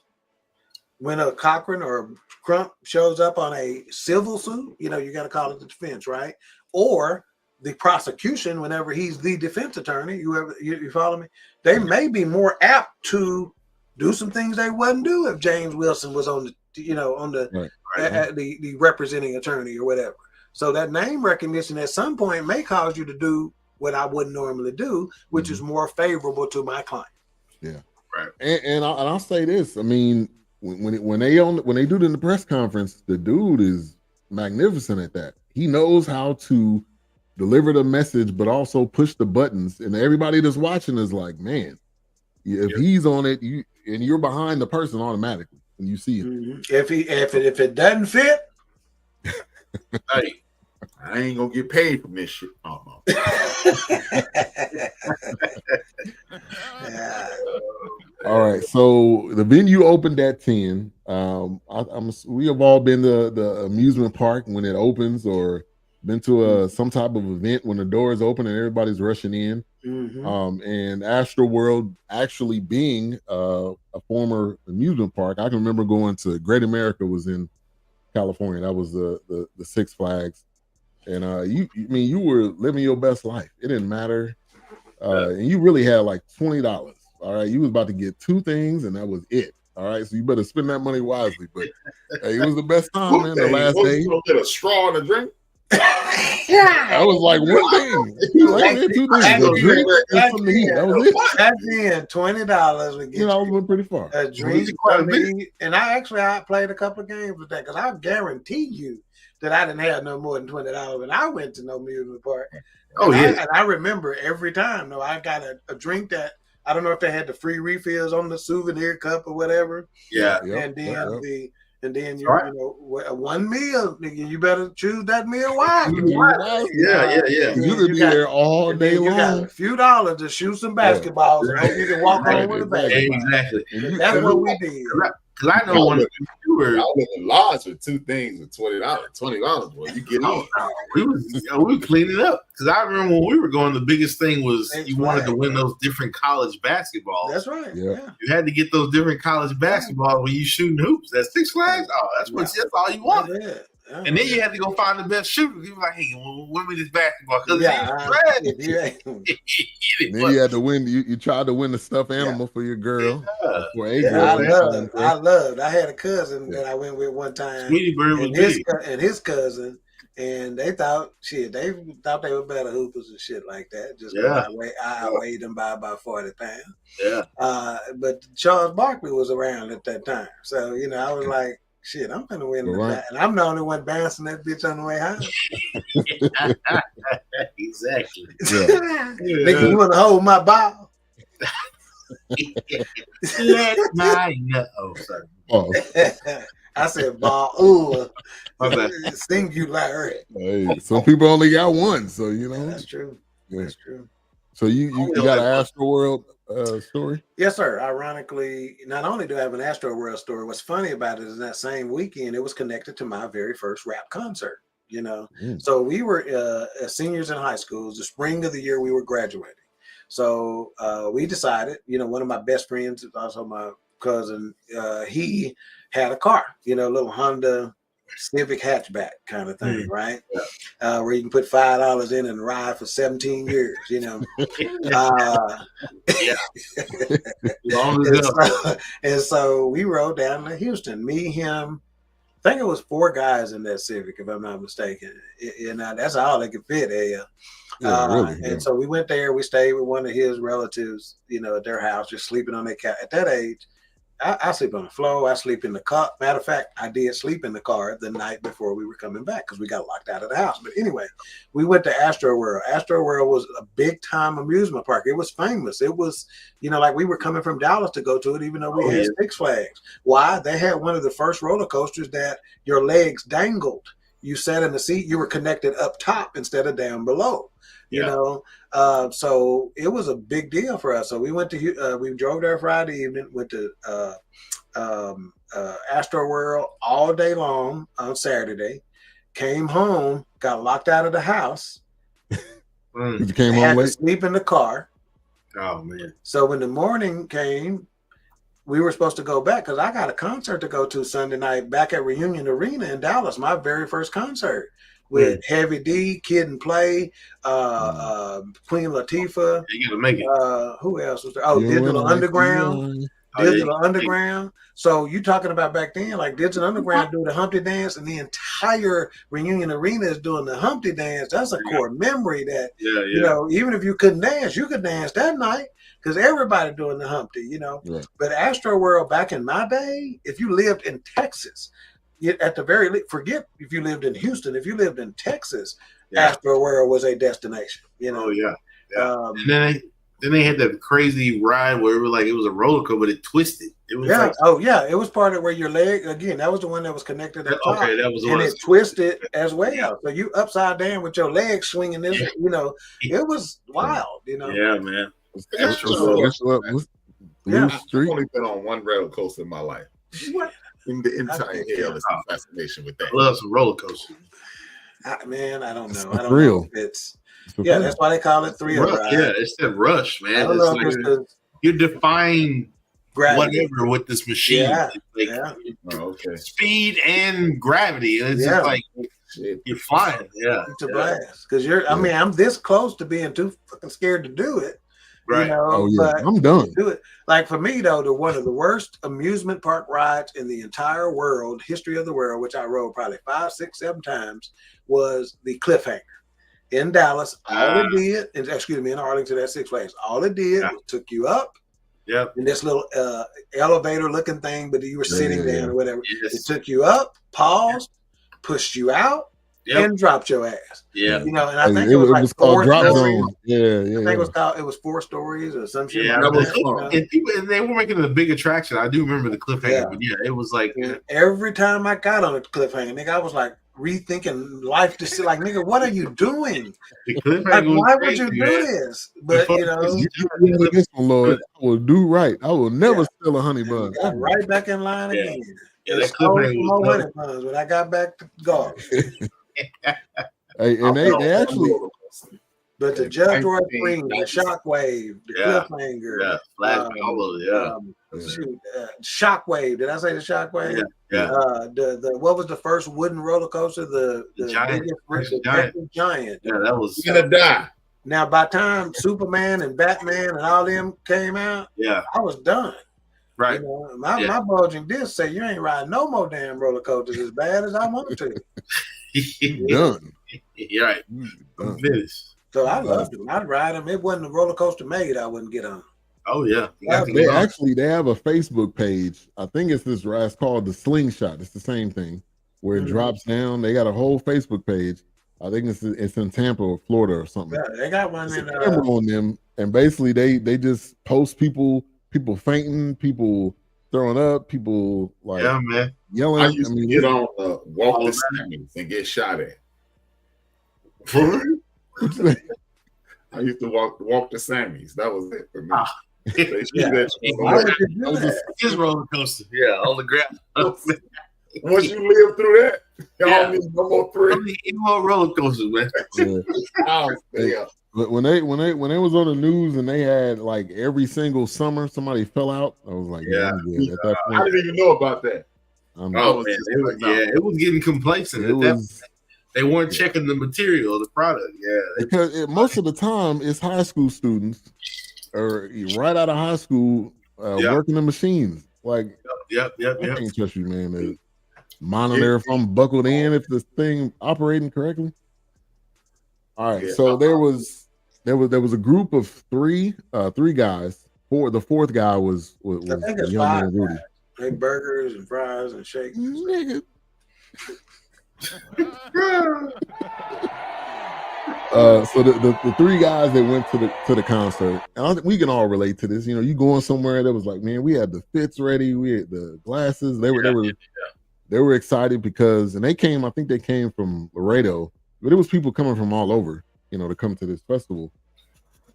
when a Cochran or Crump shows up on a civil suit, you know, you got to call it the defense, right? Or the prosecution, whenever he's the defense attorney, you follow me? They may be more apt to do some things they wouldn't do if James Wilson was on the representing attorney or whatever. So that name recognition at some point may cause you to do what I wouldn't normally do, which is more favorable to my client. Yeah, right. And I'll say this. I mean, when they do it in the press conference, the dude is magnificent at that. He knows how to deliver the message, but also push the buttons. And everybody that's watching is like, man, if he's on it, you're behind the person automatically when you see it. If it doesn't fit, hey, I ain't gonna get paid from this shit. All right, so the venue opened at 10. We have all been to the amusement park when it opens, or been to some type of event when the doors open and everybody's rushing in. And Astroworld actually being a former amusement park, I can remember going to Great America was in California. That was the Six Flags, and you were living your best life. It didn't matter, and you really had like $20. All right, you was about to get two things, and that was it. All right, so you better spend that money wisely. But hey, it was the best time, One man. The thing, last was day. you gonna get a straw and a drink? That was like one thing. Like, we had two things: a drink and something to eat. That was it. Back then, $20 would get I was went pretty far. a drink, and I played a couple of games with that because I guarantee you that I didn't have no more than $20 when I went to no amusement park. And I remember every time. No, I got a drink that I don't know if they had the free refills on the souvenir cup or whatever. Yeah, and then you know, one meal, nigga, you better choose that meal wisely. Yeah. You could be there all day long. You got a few dollars to shoot some basketballs and hope you can walk home with a basketball. Exactly. That's what we did. Because I know when you were I was in lodge with two things with $20. $20, boy, you get on. We were cleaning up. Because I remember when we were going, the biggest thing was you wanted to win those different college basketballs. That's right. Yeah. You had to get those different college basketballs when you shooting hoops. That's Six Flags. Oh, that's all you wanted. Yeah. And then you had to go find the best shooter. You were like, hey, win me this basketball. Because then you had to win. You tried to win the stuffed animal for your girl. I loved. I had a cousin that I went with one time. Sweetie Bird was and his cousin, and they thought they were better hoopers and shit like that. Just I weighed them by about 40 pounds. Yeah. But Charles Barkley was around at that time, so I was like, shit, I'm gonna win the bat. And I'm the only one bouncing that bitch on the way home. Exactly. Nigga, you wanna hold my ball? Let my know. Oh, sorry. I said ball. Ooh, okay. Singular. Hey, some people only got one, so That's true. Yeah. That's true. So you got an Astroworld story? Yes, sir. Ironically, not only do I have an Astroworld story, what's funny about it is that same weekend, it was connected to my very first rap concert. So we were seniors in high school. It was the spring of the year we were graduating. So we decided, one of my best friends, also my cousin, he had a car, a little Honda Civic hatchback kind of thing, right? Where you can put $5 in and ride for 17 years, and so we rode down to Houston, me, him, I think it was 4 guys in that Civic, if I'm not mistaken. That's all they could fit there. And so we went there. We stayed with one of his relatives, at their house, just sleeping on their couch. At that age, I sleep on the floor. I sleep in the car. Matter of fact, I did sleep in the car the night before we were coming back because we got locked out of the house. But anyway, we went to Astroworld. Astroworld was a big time amusement park. It was famous. It was, like we were coming from Dallas to go to it, even though we had Six Flags. Why? They had one of the first roller coasters that your legs dangled. You sat in the seat. You were connected up top instead of down below. So it was a big deal for us. So we went to we drove there Friday evening, went to Astroworld all day long on Saturday, came home, got locked out of the house. You came home late? To sleep in the car. Oh man. So when the morning came, we were supposed to go back because I got a concert to go to Sunday night back at Reunion Arena in Dallas, my very first concert. With Heavy D, Kid and Play, Queen Latifah. You gotta make it. Who else was there? Oh, Digital Underground. Digital Underground. So you talking about back then, like Digital Underground doing the Humpty Dance, and the entire Reunion Arena is doing the Humpty Dance. That's a core memory that even if you couldn't dance, you could dance that night because everybody doing the Humpty. But Astroworld back in my day, if you lived in Texas. At the very least, forget if you lived in Houston. If you lived in Texas, Astroworld was a destination. And then they had that crazy ride where it was a roller coaster, but it twisted. It was it was part of where your leg again. That was the one that was connected at top. Okay, that was the and one. It twisted as well. So you upside down with your legs swinging. This, it was wild. Yeah, man. I've only been on one roller coaster in my life. What? In the entire year, there's some fascination with that. I love some roller coasters. I don't know. I don't thrill. know if it's that's why they call it thrill. Rush, it's that rush, man. I don't know if it's you define gravity. Whatever with this machine. Speed and gravity. It's just like you're flying. Yeah. It's a blast. Because I'm this close to being too fucking scared to do it. Right. You know, Oh yeah, but I'm done. do it. Like for me though, one of the worst amusement park rides in the entire world, history of the world, which I rode probably 5, 6, 7 times, was the Cliffhanger in Dallas. All it did, in Arlington at Six Flags, all it did was took you up. Yep. In this little elevator looking thing, but you were sitting down or whatever. Yes. It took you up, paused, pushed you out, and dropped your ass. Yeah. You know, and I think it it was like was 4 called Drop stories. Zone. Yeah. I think it was 4 stories or some shit. Yeah, like was that, fun. and they were making it a big attraction. I do remember the Cliffhanger, but it was like every time I got on the Cliffhanger, nigga, I was like rethinking life to see, like, nigga, what are you doing? Like, why would you do this? But you know, this one, Lord, I will do right. I will never steal a honey bun. Got right back in line again. Yeah, and that stole Cliffhanger some was more dope. honey buns when I got back to golf. Hey, and they actually, But the Judge Roy Spring, the Shockwave, the Cliffhanger, Shockwave. Did I say the Shockwave? Yeah. The what was the first wooden roller coaster? The Giant. Yeah, that was gonna die. Now, by the time Superman and Batman and all them came out, I was done. Right. You know, my bulging disc say you ain't riding no more damn roller coasters as bad as I want to. done. You're right. I'm finished. So I loved them. I'd ride them. It wasn't a roller coaster made, I wouldn't get on. Oh yeah. They have a Facebook page. I think it's called the Slingshot. It's the same thing where it drops down. They got a whole Facebook page. I think it's in Tampa or Florida or something. Yeah, they got one in on them, and basically they just post people fainting, people throwing up, people like yelling. I used to get on walk the Sammys and get shot at. I used to walk the Sammys. That was it for me. His roller coaster. Yeah, all the grab. Once you live through that, y'all need no more three. More roller coasters, man. When they was on the news and they had like every single summer somebody fell out, I was like, I didn't even know about that. It was getting complacent. They weren't checking the material, the product. Yeah, because most of the time it's high school students or right out of high school working the machines. Like, I can't trust you, man. To monitor if I'm buckled in, if this thing operating correctly. All right, so there was a group of three guys. The fourth guy was the young man Rudy. They burgers and fries and shakes. Nigga. So the three guys that went to the concert, and I think we can all relate to this. You know, you going somewhere that was like, man, we had the fits ready, we had the glasses. They were excited because, and I think they came from Laredo, but it was people coming from all over, you know, to come to this festival.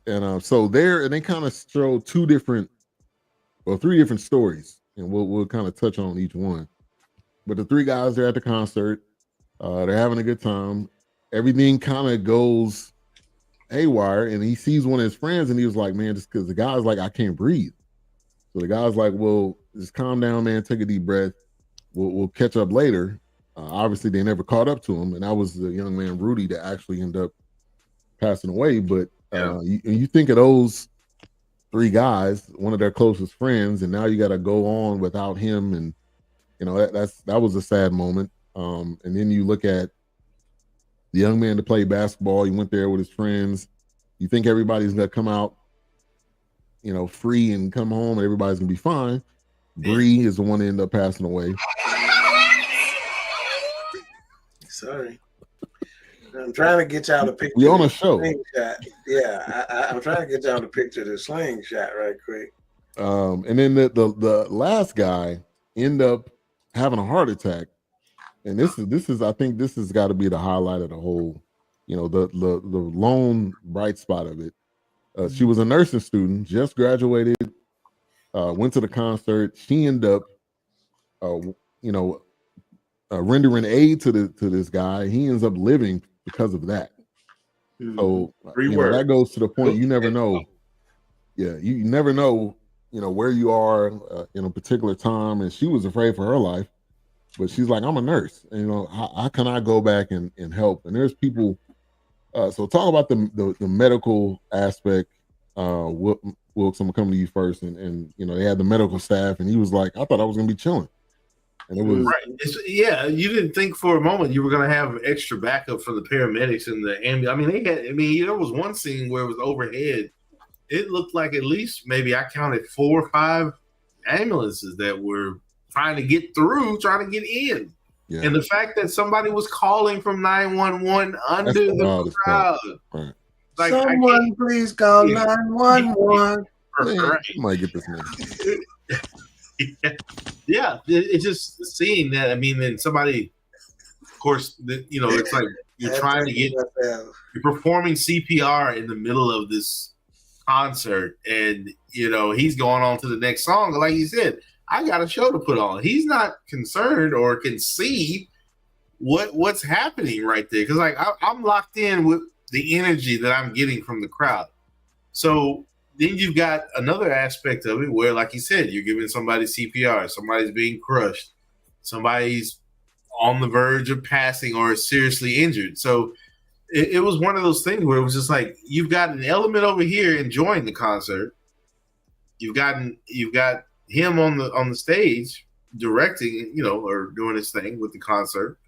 And so they kind of showed three different stories, and we'll kind of touch on each one. But the three guys, they're at the concert. They're having a good time. Everything kind of goes haywire, and he sees one of his friends, and he was like, man, just because the guy's like, I can't breathe. So the guy's like, well, just calm down, man. Take a deep breath. We'll catch up later. Obviously, they never caught up to him, and that was the young man, Rudy, that actually ended up passing away. But you think of those three guys, one of their closest friends, and now you got to go on without him, and you know that was a sad moment. And then you look at the young man to play basketball. He went there with his friends. You think everybody's gonna come out, you know, free and come home, and everybody's gonna be fine. Bree is the one that ended up passing away. Sorry. I'm trying to get y'all to picture. We on a show. Slingshot. Yeah, I'm trying to get y'all to picture the slingshot right quick. And then the last guy ended up having a heart attack. And this is I think this has got to be the highlight of the whole, you know, the lone bright spot of it. She was a nursing student, just graduated, went to the concert. She ended up, rendering aid to this guy. He ends up living because of that. So that goes to the point. You never know. Yeah, you never know. You know where you are in a particular time, and she was afraid for her life. But she's like, I'm a nurse. And, you know, how can I go back and help? And there's people. So talk about the medical aspect Wilks, I'm gonna come to you first, and they had the medical staff, and he was like, I thought I was gonna be chilling, and it was right. You didn't think for a moment you were gonna have extra backup for the paramedics and the ambulance. There was one scene where it was overhead. It looked like at least maybe I counted 4 or 5 ambulances that were trying to get through, trying to get in. Yeah. And the fact that somebody was calling from 911 under the crowd. Right. Like, someone please call 911. Right. Might get this man. Yeah, it's just seeing that. And somebody, of course, it's like you're trying to you're performing CPR in the middle of this concert, and he's going on to the next song. Like he said, I got a show to put on. He's not concerned or can see what's happening right there, because I'm locked in with the energy that I'm getting from the crowd. So then you've got another aspect of it where, like you said, you're giving somebody CPR, somebody's being crushed, somebody's on the verge of passing or is seriously injured. So it was one of those things where it was just like, you've got an element over here enjoying the concert. You've got him on the stage directing, or doing his thing with the concert.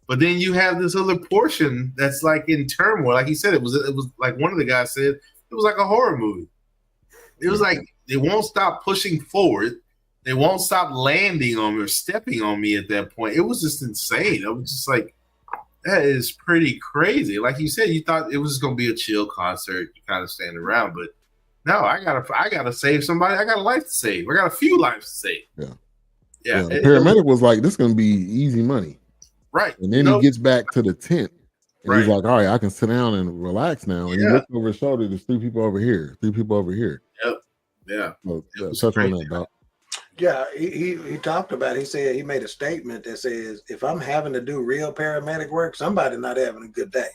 But then you have this other portion that's like in turmoil. Like he said, it was like one of the guys said, it was like a horror movie. It was like they won't stop pushing forward. They won't stop landing on me or stepping on me at that point. It was just insane. I was just like, that is pretty crazy. Like you said, you thought it was going to be a chill concert. You kind of stand around, but no, I gotta save somebody. I got a life to save. I got a few lives to save. Yeah. The paramedic was like, this is going to be easy money. Right. And then he gets back to the tent. And he's like, all right, I can sit down and relax now. And he looks over his shoulder. There's 3 people over here. 3 people over here. Yep. Yeah. So, touch on that, Doc. Yeah, he talked about it. He said he made a statement that says, if I'm having to do real paramedic work, somebody not having a good day.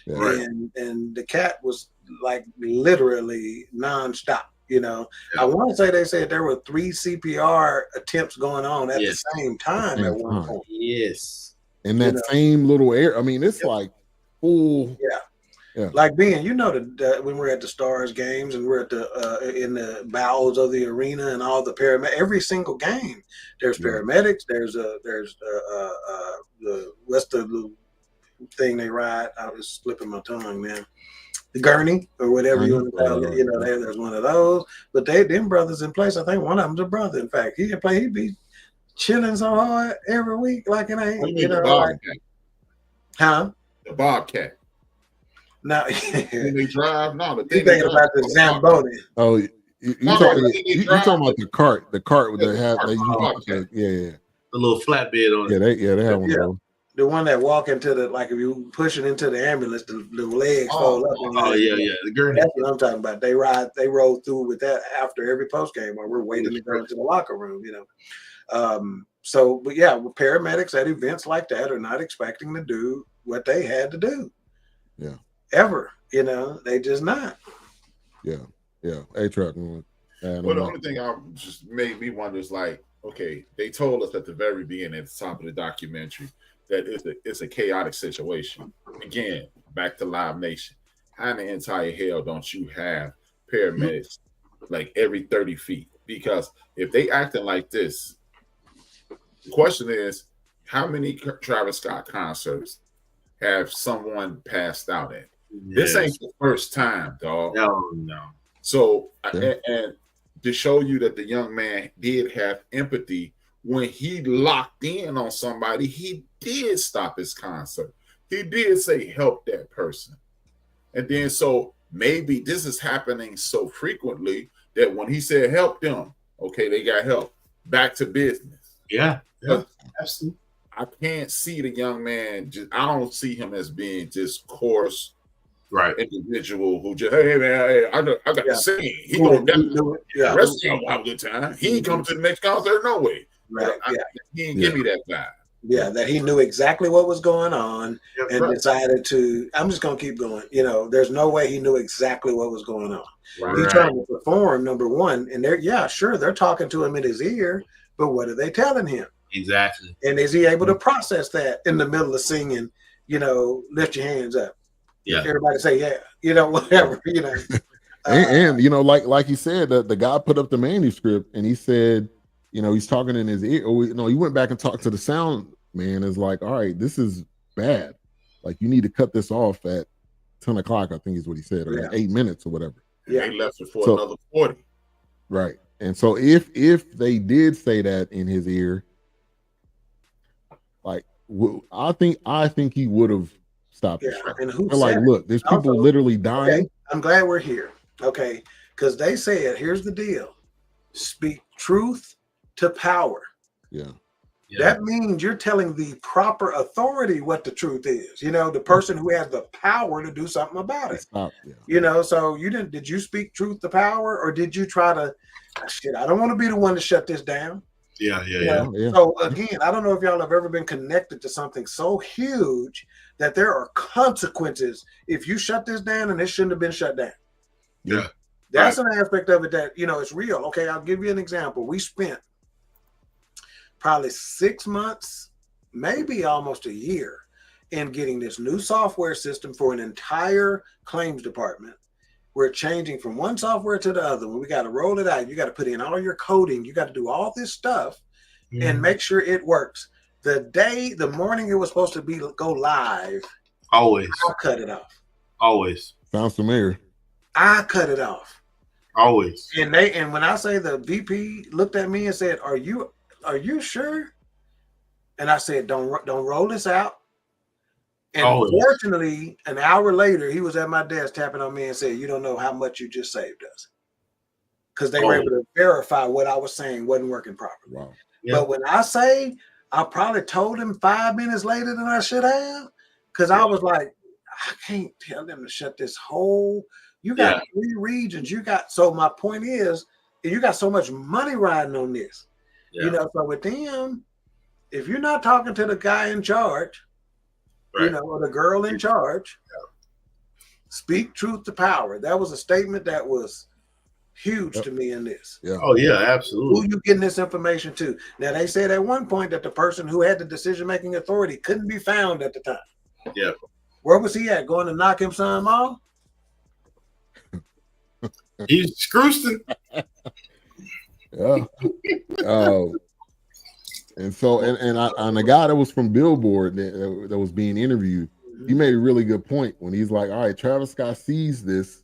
Yeah. Right. And the cat was like literally nonstop. I want to say they said there were 3 CPR attempts going on at the same time at one point. Yes. In that same little area. It's like full. Yeah. Like being, when we're at the Stars games and we're at the in the bowels of the arena and all the paramedics, every single game, there's paramedics. There's what's the little thing they ride? I was slipping my tongue, man. The gurney or whatever you want to call it. There's one of those. But them brothers in place. I think one of them's a brother. In fact, he'd be chilling so hard every week, like it ain't. The Bobcat. No, when they drive. No, you thinking about the Zamboni? Oh, you talking about the cart? The cart with the the little flatbed on it. They have one of those. The one that walk into if you push it into the ambulance, the legs fold up. The gurney. That's what I'm talking about. They roll through with that after every post game while we're waiting to go into the locker room. But with paramedics at events like that are not expecting to do what they had to do. Yeah. Ever, they just not. Yeah. HRap. Well, the only thing I just made me wonder is like, okay, they told us at the very beginning, at the top of the documentary, that it's a chaotic situation. Again, back to Live Nation. How in the entire hell don't you have paramedics like every 30 feet? Because if they acting like this, the question is, how many Travis Scott concerts have someone passed out at? This ain't the first time, dog. No. So, and to show you that the young man did have empathy when he locked in on somebody, he did stop his concert. He did say, help that person. And then, so maybe this is happening so frequently that when he said, help them, okay, they got help. Back to business. Yeah. Absolutely. I can't see the young man. I don't see him as being just coarse, individual who just I got to sing. He gonna do it. The rest of y'all have a good time. He ain't coming to the next concert no way. Right. He didn't give me that vibe. Yeah, that he knew exactly what was going on and decided to. I'm just gonna keep going. There's no way he knew exactly what was going on. Right. He's trying to perform, number one, and they're talking to him in his ear, but what are they telling him? Exactly. And is he able to process that in the middle of singing, lift your hands up? Yeah. Everybody say, whatever, And you know, like he said, the guy put up the manuscript and he said, you know, he's talking in his ear. Or, he went back and talked to the sound man. Is like, all right, this is bad. Like, you need to cut this off at 10 o'clock. I think is what he said, or 8 minutes or whatever. And they left it for another 40. Right. And so if they did say that in his ear, like, I think he would have stopped it. And who They're like, look, there's people also, literally dying. Okay, I'm glad we're here. Okay. Because they said, here's the deal. Speak truth to power. Yeah. That means you're telling the proper authority what the truth is. You know, the person who has the power to do something about it. You know, so did you speak truth to power, or did you try to, shit, I don't want to be the one to shut this down. Yeah. So again, I don't know if y'all have ever been connected to something so huge that there are consequences if you shut this down, and it shouldn't have been shut down. Yeah. That's an aspect of it that, you know, it's real. Okay, I'll give you an example. We spent probably 6 months, maybe almost a year, in getting this new software system for an entire claims department. We're changing from one software to the other. When we got to roll it out, you got to put in all your coding. You got to do all this stuff and make sure it works. The morning it was supposed to go live, always I cut it off. Always. Sounds familiar. I cut it off. Always. And when I say the VP looked at me and said, "Are you sure?" And I said, "Don't roll this out." And fortunately, an hour later, he was at my desk tapping on me and said, "You don't know how much you just saved us," because they were able to verify what I was saying wasn't working properly. Wow. Yeah. But when I say, I probably told him 5 minutes later than I should have, because I was like, I can't tell them to shut this whole. You got 3 regions. So my point is, you got so much money riding on this. You know, so with them, if you're not talking to the guy in charge, you know, or the girl in charge, speak truth to power. That was a statement that was huge to me in this. Yeah. Oh yeah, absolutely. Who you getting this information to? Now they said at one point that the person who had the decision-making authority couldn't be found at the time. Yeah. Where was he at? Going to knock him some off? He's Scrooston. Yeah. And so and the guy that was from Billboard that was being interviewed, he made a really good point when he's like, all right, Travis Scott sees this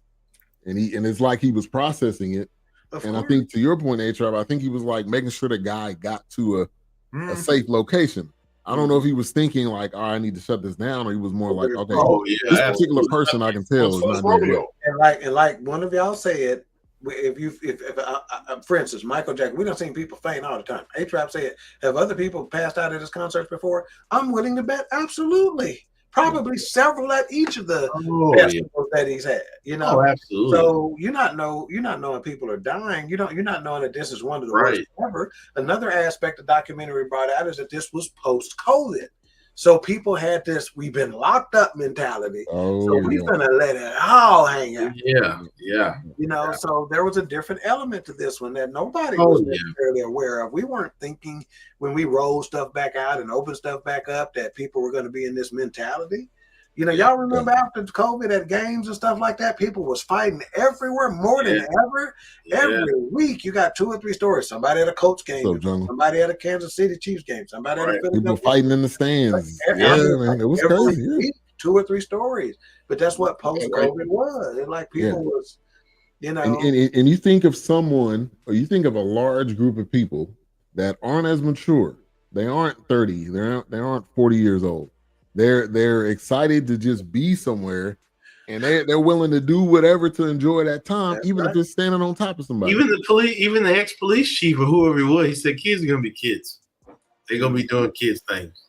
and it's like he was processing it. And I think to your point, HRap, I think he was like making sure the guy got to a safe location. I don't know if he was thinking like, "Oh, I need to shut this down," or he was more like, "Okay, this particular person I can tell is not doing well." And like one of y'all said, if for instance, Michael Jackson, we don't see people faint all the time. HRap said, "Have other people passed out at his concerts before?" I'm willing to bet absolutely. Probably several at each of the festivals that he's had, you know. Oh, absolutely. So you're not knowing people are dying. You're not knowing that this is one of the worst ever. Another aspect the documentary brought out is that this was post-COVID. So people had this "we've been locked up" mentality. So we're gonna let it all hang out. Yeah. You know, so there was a different element to this one that nobody was necessarily aware of. We weren't thinking when we rolled stuff back out and opened stuff back up that people were going to be in this mentality. You know, y'all remember after COVID at games and stuff like that, people was fighting everywhere more than ever. Every week you got 2 or 3 stories. Somebody at a Colts game, somebody at a Kansas City Chiefs game, somebody at a people fighting in the stands. Man, it was crazy. Week, 2 or 3 stories. But that's what post-COVID was. It like people was, you know. And you think of someone, or you think of a large group of people that aren't as mature. They aren't 30. They aren't 40 years old. They're excited to just be somewhere, and they're willing to do whatever to enjoy that time, even if it's standing on top of somebody. Even the ex-police chief or whoever he was, he said kids are gonna be kids. They're gonna be doing kids things,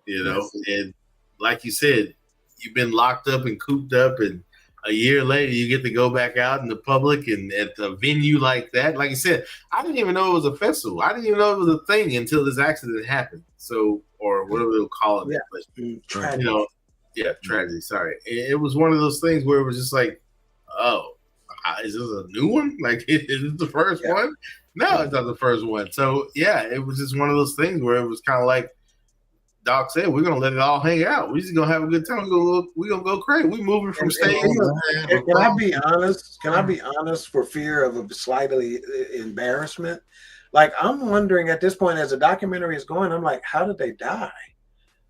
you know. And like you said, you've been locked up and cooped up, and a year later you get to go back out in the public and at a venue like that. Like you said, I didn't even know it was a festival. I didn't even know it was a thing until this accident happened. So, or whatever they'll call it. Tragedy. You know, tragedy. Sorry. It was one of those things where it was just like, oh, is this a new one? Like, is this the first one? No, it's not the first one. So, yeah, it was just one of those things where it was kind of like Doc said, we're gonna let it all hang out. We're just gonna have a good time. We're gonna go crazy. We moving from stage. Can I be honest? Can I be honest for fear of a slightly embarrassment? Like, I'm wondering at this point, as the documentary is going, I'm like, how did they die?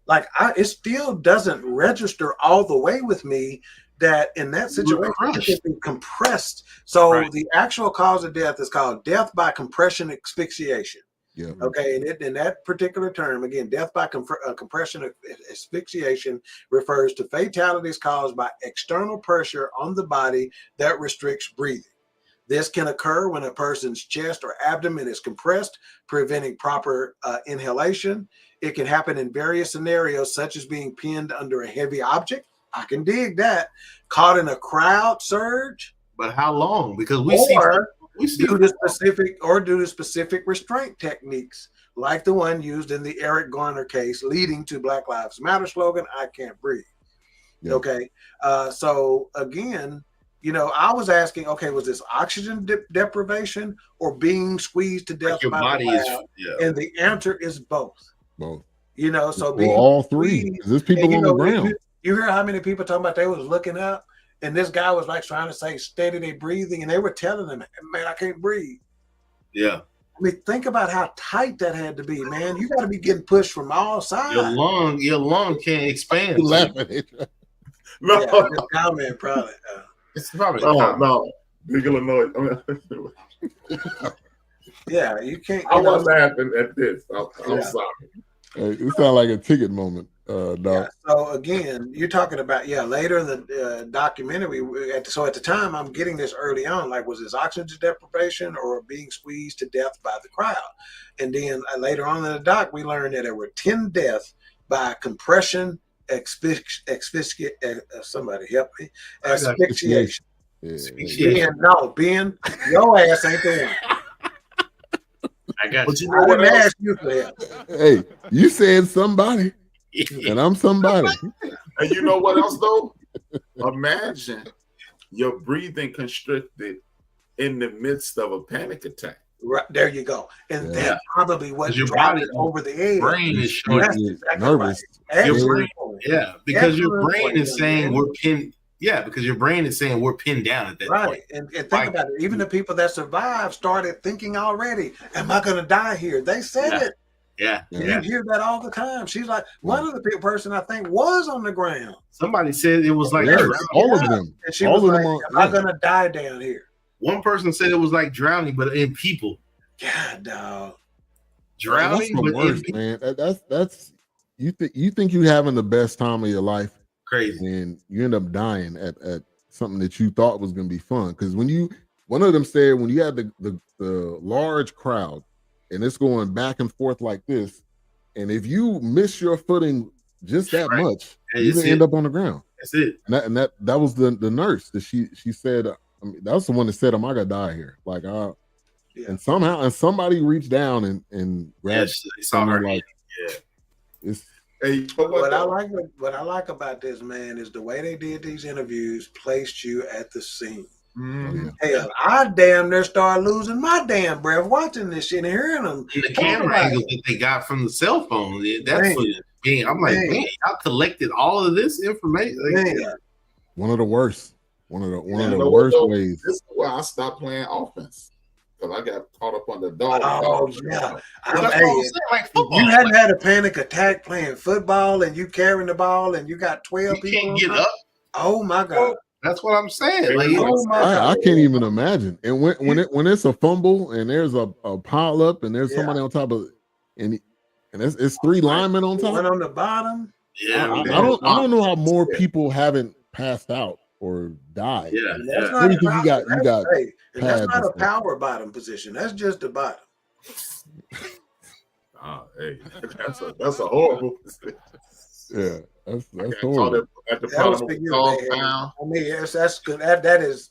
Like, it still doesn't register all the way with me that in that situation it can be compressed. So the actual cause of death is called death by compression asphyxiation. Yeah. Okay, and in that particular term, again, death by compression asphyxiation refers to fatalities caused by external pressure on the body that restricts breathing. This can occur when a person's chest or abdomen is compressed, preventing proper inhalation. It can happen in various scenarios, such as being pinned under a heavy object. I can dig that. Caught in a crowd surge. But how long? Because due to specific restraint techniques, like the one used in the Eric Garner case, leading to Black Lives Matter slogan, "I can't breathe." Yeah. Okay. So again, I was asking, okay, was this oxygen deprivation or being squeezed to death by the cloud? And the answer is both. Both. So being all three. There's people on the ground. You hear how many people talking about they was looking up, and this guy was like trying to say steady they breathing, and they were telling him, man, I can't breathe. Yeah. I mean, think about how tight that had to be, man. You got to be getting pushed from all sides. Your lung can't expand. No, yeah, comment probably. It's probably no. Big Illinois. Yeah, you can't. I was laughing at this. I'm sorry. It sounds like a ticket moment, Doc. Yeah, so again, you're talking about later in the documentary. So at the time, I'm getting this early on. Like, was this oxygen deprivation or being squeezed to death by the crowd? And then later on in the doc, we learned that there were 10 deaths by compression somebody help me. Asphyxiation. Ben, your ass ain't there. I got you. I didn't ask you for that. Hey, you said somebody, and I'm somebody. And you know what else though? Imagine your breathing constricted in the midst of a panic attack. Right there, you go, and that's probably what your body over the edge. Brain is exactly nervous. Right. Because your brain is saying we're pinned. Yeah, because your brain is saying we're pinned down at that point. Right, and think about it. Even the people that survived started thinking already, "Am I going to die here?" They said it. Yeah. You hear that all the time. She's like, one of the person I think was on the ground. Somebody said it was like all of them. And she was like, "Am I going to die down here?" One person said it was like drowning, but in people. God, dog. Drowning, that's the worst, man. That's you think you're having the best time of your life. Crazy. And you end up dying at something that you thought was going to be fun. Because one of them said, when you had the large crowd and it's going back and forth like this, and if you miss your footing just that much, you can end up on the ground. That's it. And that was the nurse that she said, that was the one that said, "I'm gonna die here." Like, and somebody reached down and grabbed someone. Like, it's. Hey, what I like about this, man, is the way they did these interviews placed you at the scene. Mm-hmm. Hell, I damn near started losing my damn breath watching this shit and hearing them. And the camera angle that they got from the cell phone, that's what I'm like, man, y'all collected all of this information. Like, one of the worst. One of the worst ways. This is why I stopped playing offense. Because I got caught up on the dog. Oh, yeah. You hadn't had a panic attack playing football and you carrying the ball and you got 12 people. You can't get up. Oh, my God. That's what I'm saying. Like, I can't even imagine. And when it's a fumble and there's a pile up and there's somebody on top of it, and it's 3 linemen on top. One on the bottom. Yeah. I don't know how more people haven't passed out or died. Yeah. What do you think you got? That's not a power bottom position. That's just the bottom. Hey, that's a horrible position. Yeah, that's horrible. At the bottom of the dog pound. I mean, yes, that's good. That is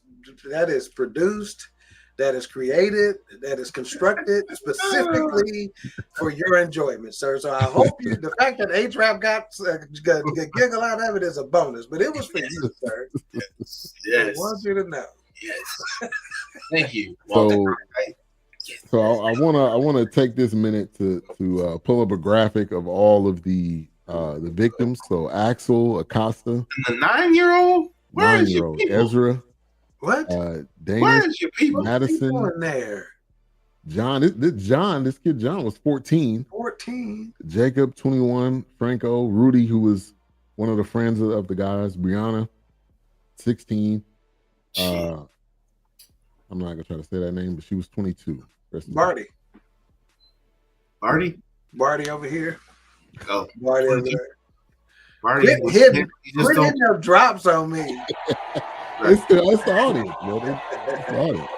produced, that is created, that is constructed specifically for your enjoyment, sir. So I hope the fact that HRap got a giggle out of it is a bonus, but it was for you, sir. Yes. I want you to know. Yes. Thank you. So I wanna take this minute to pull up a graphic of all of the the victims. So Axel Acosta, And the 9-year-old? Where is your 9-year-old people? Ezra, What? Where Danish, is your people? Madison, Going there. John. This kid John was 14. 14. Jacob, 21. Franco, Rudy, who was one of the friends of the guys. Brianna, 16. I'm not gonna try to say that name, but she was 22. Barty. Barty? Barty over here. Oh, Barty over 22. there. Barty. Quit hitting Just don't. your drops on me. It's the audience, man. It's the audience.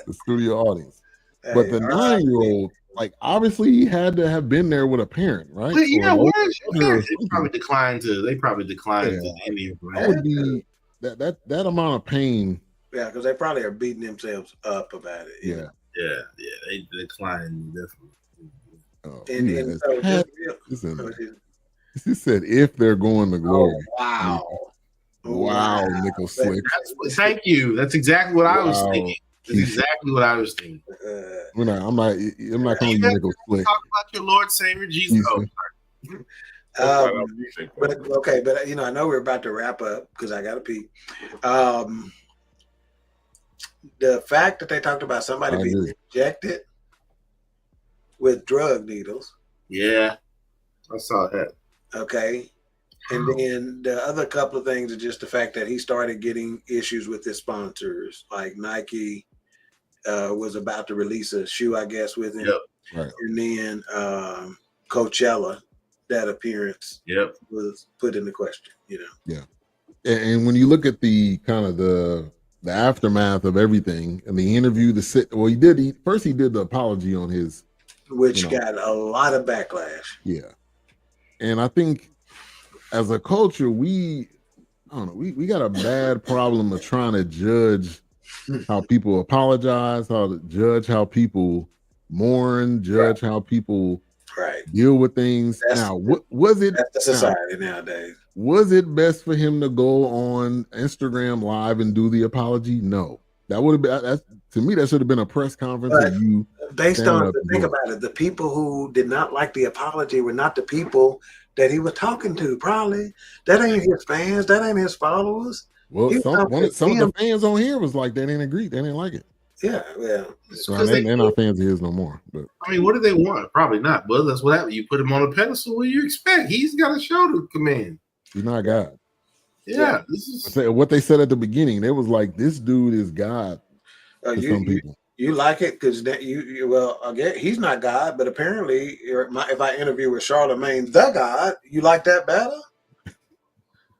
The studio audience. But Hey, the 9-year-old, like, obviously he had to have been there with a parent, right? But yeah, Or where is your older or parents? They something. probably declined to any That would be that amount of pain. Yeah, because they probably are beating themselves up about it. Yeah. They declined definitely. Oh, And so he said if they're going to glory. wow. Wow, Nickel Slick. Thank you. That's exactly what I was thinking. That's exactly what I was thinking. I'm not calling you Nickel Slick. Talk about your Lord Savior Jesus. But I know we're about to wrap up because I gotta pee. The fact that they talked about somebody being injected with drug needles. Yeah, I saw that. Okay. And then the other couple of things are just the fact that he started getting issues with his sponsors, like Nike was about to release a shoe, I guess, with him. Yep. Right. And then Coachella, that appearance was put into question, Yeah. And when you look at the kind of the aftermath of everything and the interview, he did the apology on his, which got a lot of backlash. Yeah. And I think as a culture, we got a bad problem of trying to judge how people apologize, judge how people mourn, judge how people deal with things. That's the society nowadays. Was it best for him to go on Instagram Live and do the apology? No. That would have been, to me, that should have been a press conference. Based on, think about it, the people who did not like the apology were not the people that he was talking to, probably. That ain't his fans. That ain't his followers. Well, some of the fans on here was like, they didn't agree. They didn't like it. Yeah, they're not fans of his no more. But I mean, what do they want? Probably not. But that's what happened. You put him on a pedestal. What do you expect? He's got a show to command. He's not God. Yeah, this is what they said at the beginning. They was like, this dude is God to some people. You like it because again, he's not God, but apparently, if I interview with Charlemagne the God, you like that better,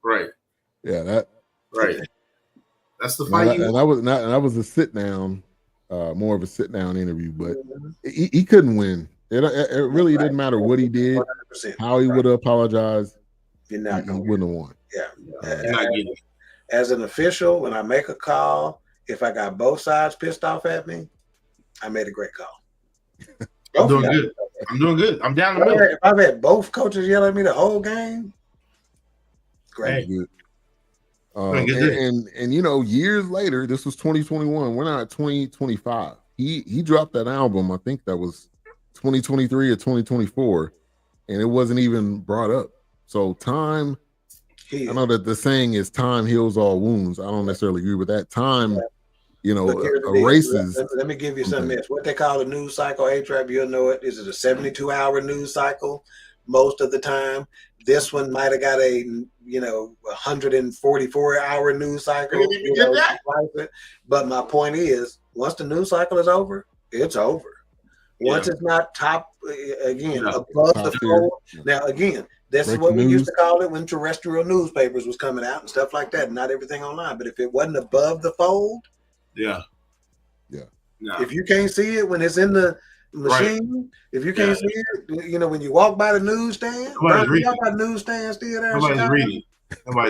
right? Yeah, that's the fight. That was a sit down, more of a sit down interview, but he couldn't win. It really didn't matter what he did, 100%. How he would have apologized. He wouldn't have won. Yeah. As an official, when I make a call, if I got both sides pissed off at me, I made a great call. I'm doing good. I'm down the middle. If I've had both coaches yell at me the whole game, great. Good. And years later, this was 2021. We're not at 2025. He dropped that album. I think that was 2023 or 2024, and it wasn't even brought up. So time. I know that the saying is time heals all wounds. I don't necessarily agree with that. Time, erases. Let me give you something else. What they call a news cycle, HRap, you'll know it. Is it a 72-hour news cycle? Most of the time. This one might have got a 144-hour news cycle. But my point is, once the news cycle is over, it's over. Once it's not above the fold. Now again, this is what we used to call it when terrestrial newspapers was coming out and stuff like that. Not everything online, but if it wasn't above the fold, if you can't see it when it's in the machine, if you can't see it, when you walk by the newsstand, y'all got newsstands still there. Nobody's reading.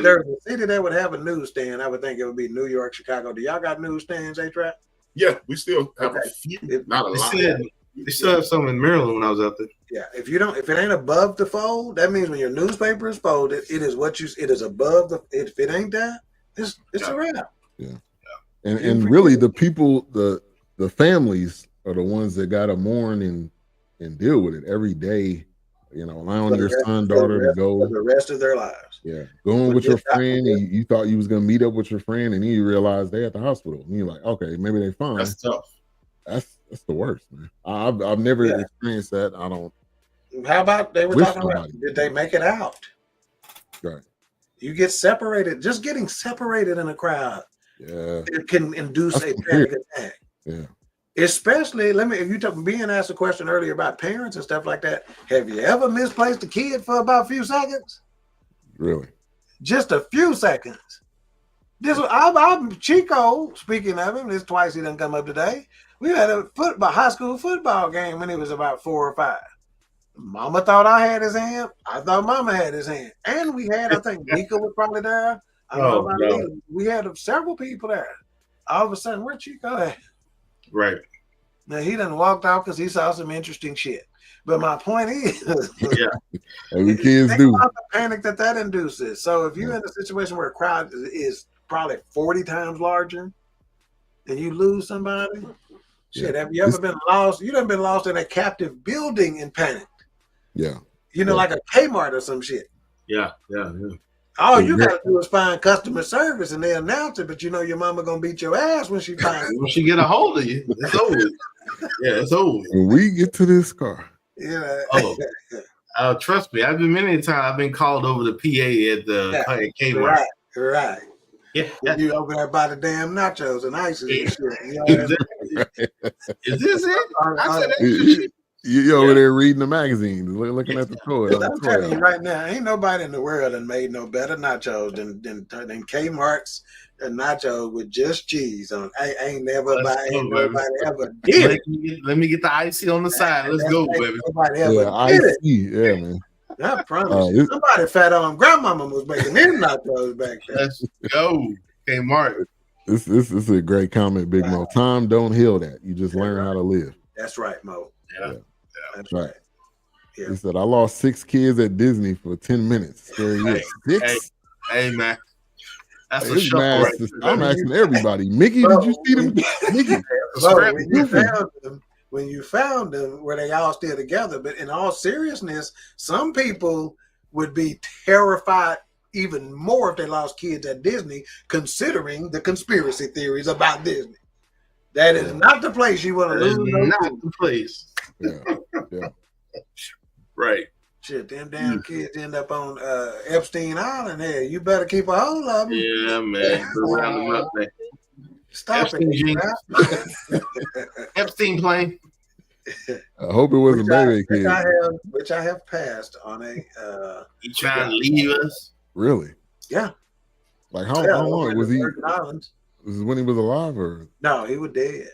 There's a city that would have a newsstand. I would think it would be New York, Chicago. Do y'all got newsstands, HRap? Yeah, we still have a few. Not a lot. They still have some in Maryland when I was out there. Yeah, if it ain't above the fold, that means when your newspaper is folded, it is above the. If it ain't that, it's a wrap. Yeah, and really the people, the families are the ones that gotta mourn and deal with it every day. allowing your son, daughter to go for the rest of their lives. Yeah, going with your friend. You thought you was gonna meet up with your friend, and then you realize they at the hospital. And you're like, okay, maybe they fine. That's tough. That's the worst, man. I've never experienced that. I don't. How about they were talking about? Did they make it out? Right. You get separated. Just getting separated in a crowd. Yeah. It can induce a panic attack. Yeah. Especially, if you talk, being asked a question earlier about parents and stuff like that. Have you ever misplaced a kid for about a few seconds? Really? Just a few seconds. I'm Chico. Speaking of him, this twice he done come up today. We had a high school football game when he was about 4 or 5. Mama thought I had his hand. I thought Mama had his hand, and we had, I think Nico was probably there. We had several people there. All of a sudden, where'd Chico at? Right. Now he done walked off because he saw some interesting shit. But my point is, every kids do. About the panic that induces. So if you're in a situation where a crowd is probably 40 times larger, and you lose somebody, shit. Have you ever been lost? You done been lost in a captive building and panicked. Yeah. Like a Kmart or some shit. Yeah. All you gotta do is find customer service and they announce it, but your mama gonna beat your ass when she finds it. When she get a hold of you, it's over. Yeah, it's over. When we get to this car. Trust me, I've been many times I've been called over the PA at the Kmart. Right. Yeah. You over there by the damn nachos and ices and shit. Is this it? I said that You over there reading the magazines, looking at the toy. I'm telling you right now, ain't nobody in the world that made no better nachos than Kmart's nachos with just cheese on. Nobody ever did it. Let me get the icy on the side. Let's go, baby. Nobody ever did it. Yeah, man. I promise you. Somebody fat on grandmama was making them nachos back there. Let's go, Kmart. This is a great comment, Big Mo. Time don't heal that. You just learn how to live. That's right, Mo. Yeah. That's right. Yeah. He said, I lost 6 kids at Disney for 10 minutes. Scary. 6? Hey, man. That's a shuffle right there. I'm asking everybody. Mickey, did you see them? Mickey. When you found them, were they all still together? But in all seriousness, some people would be terrified even more if they lost kids at Disney, considering the conspiracy theories about Disney. That is not the place you want to lose. Not the place. Yeah. Right. Shit, them damn kids end up on Epstein Island here. You better keep a hold of them. Yeah, man. Round them up, man. Stop Epstein Epstein plane. I hope it wasn't baby kid. Which I have passed on a. He trying to leave us? Really? Yeah. Like how long was he? This is when he was alive, or no? He was dead.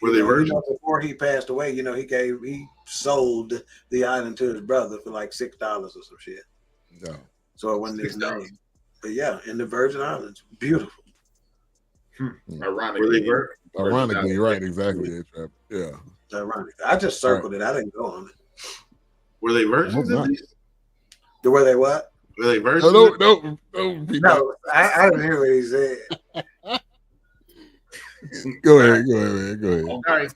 Were they virgins? Before he passed away, he sold the island to his brother for like $6 or some shit. No. So it wasn't his name. But yeah, in the Virgin Islands, beautiful. Ironically, right? Exactly. HRap. Yeah. Ironically, I just circled it. I didn't go on it. Were they virgins? Were they what? Were they virgins? No, I didn't hear what he said. Go ahead, man. All right.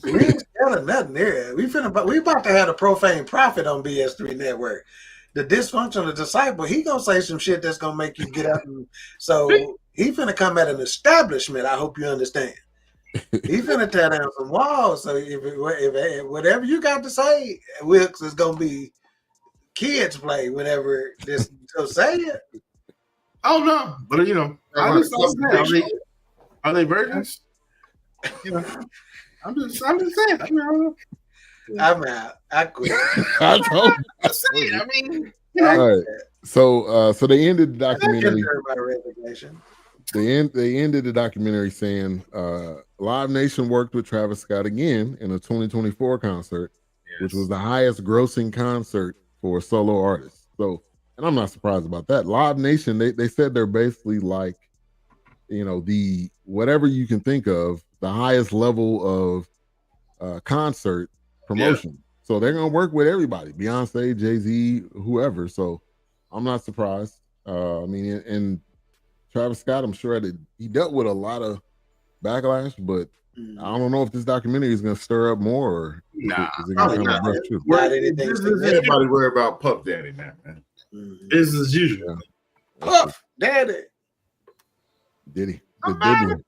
We ain't selling nothing here. We about to have a profane prophet on BS3 Network. The dysfunctional disciple, he gonna say some shit that's gonna make you get up. So he finna come at an establishment. I hope you understand. He finna tear down some walls. So if whatever you got to say, Wilks, is gonna be kids play whenever this. So say it. Oh no, but are they virgins? I'm just saying. I'm out. I quit. I told you. I mean, all right. So they ended the documentary. They ended the documentary saying Live Nation worked with Travis Scott again in a 2024 concert, which was the highest grossing concert for a solo artist. So, and I'm not surprised about that. Live Nation, they said they're basically like, the whatever you can think of, the highest level of concert promotion. Yeah. So they're gonna work with everybody, Beyonce, Jay-Z, whoever. So I'm not surprised. And Travis Scott, I'm sure he dealt with a lot of backlash, but I don't know if this documentary is going to stir up more, or Nah, is it going to probably kind of not. brush too? Not anything This is significant. Anybody worry about Puff Daddy now, man? business as usual. Yeah. Puff Daddy. Did he? The Diddy.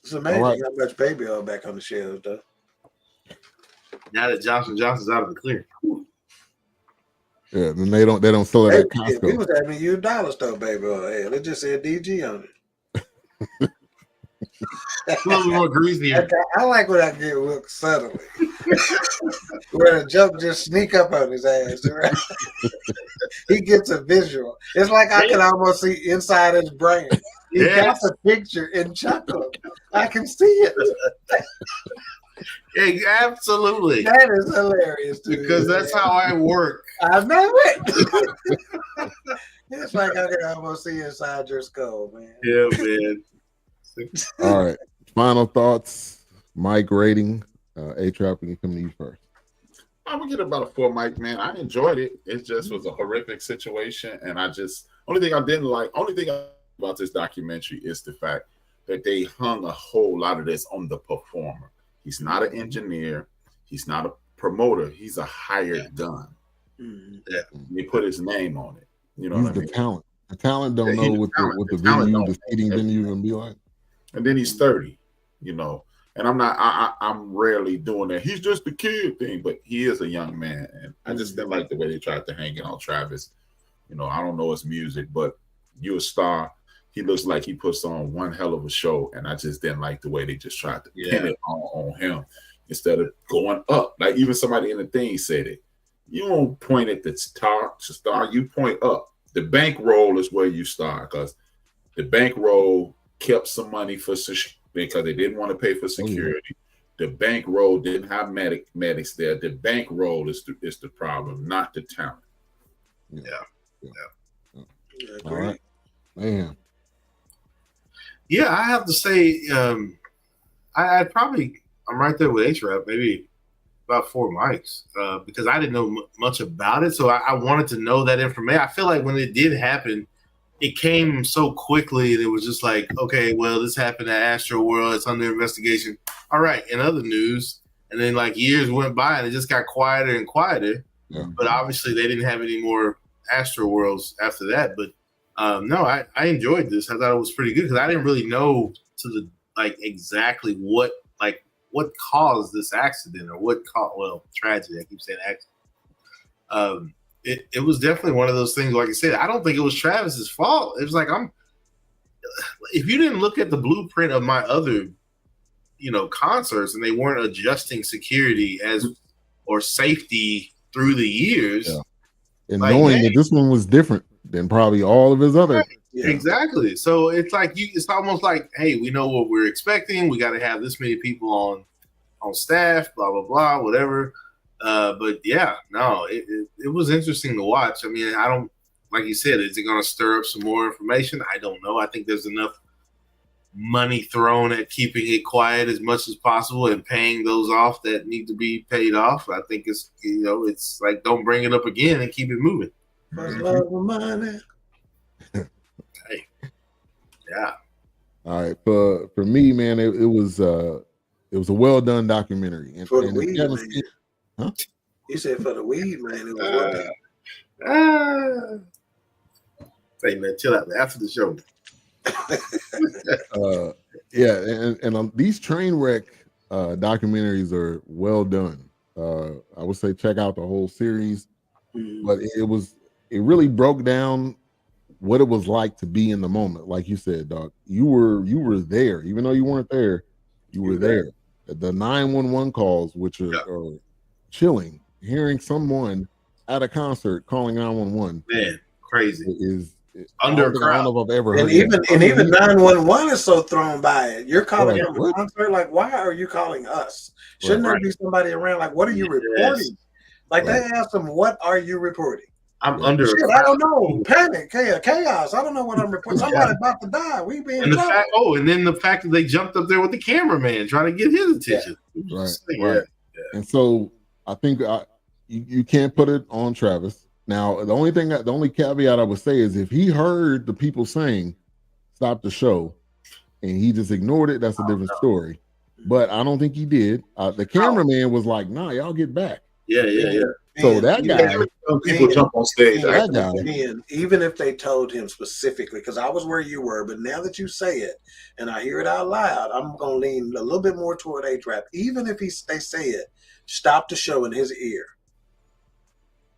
It's amazing All right. how much baby oil back on the shelves, though. Now that Johnson Johnson's out of the clear. Yeah, then they don't sell it at Baby, Costco. we was having you dollar store baby oil. Hell, it just said DG on it. A little bit more greasy. I like when I get Wilks subtly. Where the joke just sneak up on his ass. Right? He gets a visual. It's like I can almost see inside his brain. He got the picture in chocolate. I can see it. Absolutely. That is hilarious to Because me, that's man. how I work. I know it. It's like I can almost see inside your skull, man. Yeah, man. All right. Final thoughts. Mike rating. HRap, we can come to you first. I'm gonna get about a 4, Mike. Man, I enjoyed it. It just was a horrific situation, and only thing about this documentary is the fact that they hung a whole lot of this on the performer. He's not an engineer. He's not a promoter. He's a hired gun. Yeah, they put his name on it. You know He's what I the mean? talent. The talent don't Yeah, know what the venue, the seating venue, gonna be like. And then he's 30. You know. And I'm rarely doing that. He's just a kid thing, but he is a young man. And I just didn't like the way they tried to hang it on Travis. You know, I don't know his music, but you're a star. He looks like he puts on one hell of a show. And I just didn't like the way they just tried to pin it on him instead of going up. Like even somebody in the thing said it. You don't point at the star, you point up. The bankroll is where you start because the bankroll kept some money because they didn't want to pay for security. The bankroll didn't have medics there. The bankroll is the problem, not the talent. Yeah. All right, man. Yeah, I have to say, I'm right there with HRap, maybe about 4 mics, because I didn't know much about it, so I wanted to know that information. I feel like when it did happen, it came so quickly. It was just like, okay, well, this happened at Astroworld. It's under investigation. All right. In other news, and then like years went by, and it just got quieter and quieter. Yeah. But obviously, they didn't have any more Astroworlds after that. But no, I enjoyed this. I thought it was pretty good because I didn't really know exactly what caused this accident or what caused tragedy. I keep saying accident. It was definitely one of those things. Like I said, I don't think it was Travis's fault. It was like if you didn't look at the blueprint of my other, concerts, and they weren't adjusting security or safety through the years, and knowing that this one was different than probably all of his other. Right. Yeah. Exactly. So it's like it's almost like, hey, we know what we're expecting. We got to have this many people on staff. Blah blah blah. Whatever. But yeah, no, it was interesting to watch. I mean, I don't, like you said, is it going to stir up some more information? I don't know. I think there's enough money thrown at keeping it quiet as much as possible and paying those off that need to be paid off. I think it's, it's like, don't bring it up again and keep it moving. First love of money. Hey, yeah. All right, for me, man, it was a well done documentary. And, For the and weed, man. Huh? You said for the weed, man. It was Hey man, chill out after the show. And these Trainwreck documentaries are well done. I would say check out the whole series, but it really broke down what it was like to be in the moment. Like you said, Dawk, you were there, even though you weren't there, you were there. The 911 calls, which are chilling. Hearing someone at a concert calling 911, man, crazy is under a crowd. I don't know if I've ever heard and even 911 is so thrown by it. You're calling him what? a concert, like, why are you calling us? Shouldn't there be somebody around? Like, what are you reporting? Like they asked him, what are you reporting? I'm under. Shit, I don't know. Panic, chaos. I don't know what I'm reporting. Somebody about to die. We being and then the fact that they jumped up there with the cameraman trying to get his attention. Right. And so I think you can't put it on Travis. Now, the only caveat I would say is if he heard the people saying stop the show and he just ignored it, that's a different story. but I don't think he did. The cameraman was like, "Nah, y'all get back." Yeah. So that guy, people jump on stage. that guy, even if they told him specifically, because I was where you were, but now that you say it and I hear it out loud, I'm gonna lean a little bit more toward HRap. Even if they say it, stop the show in his ear.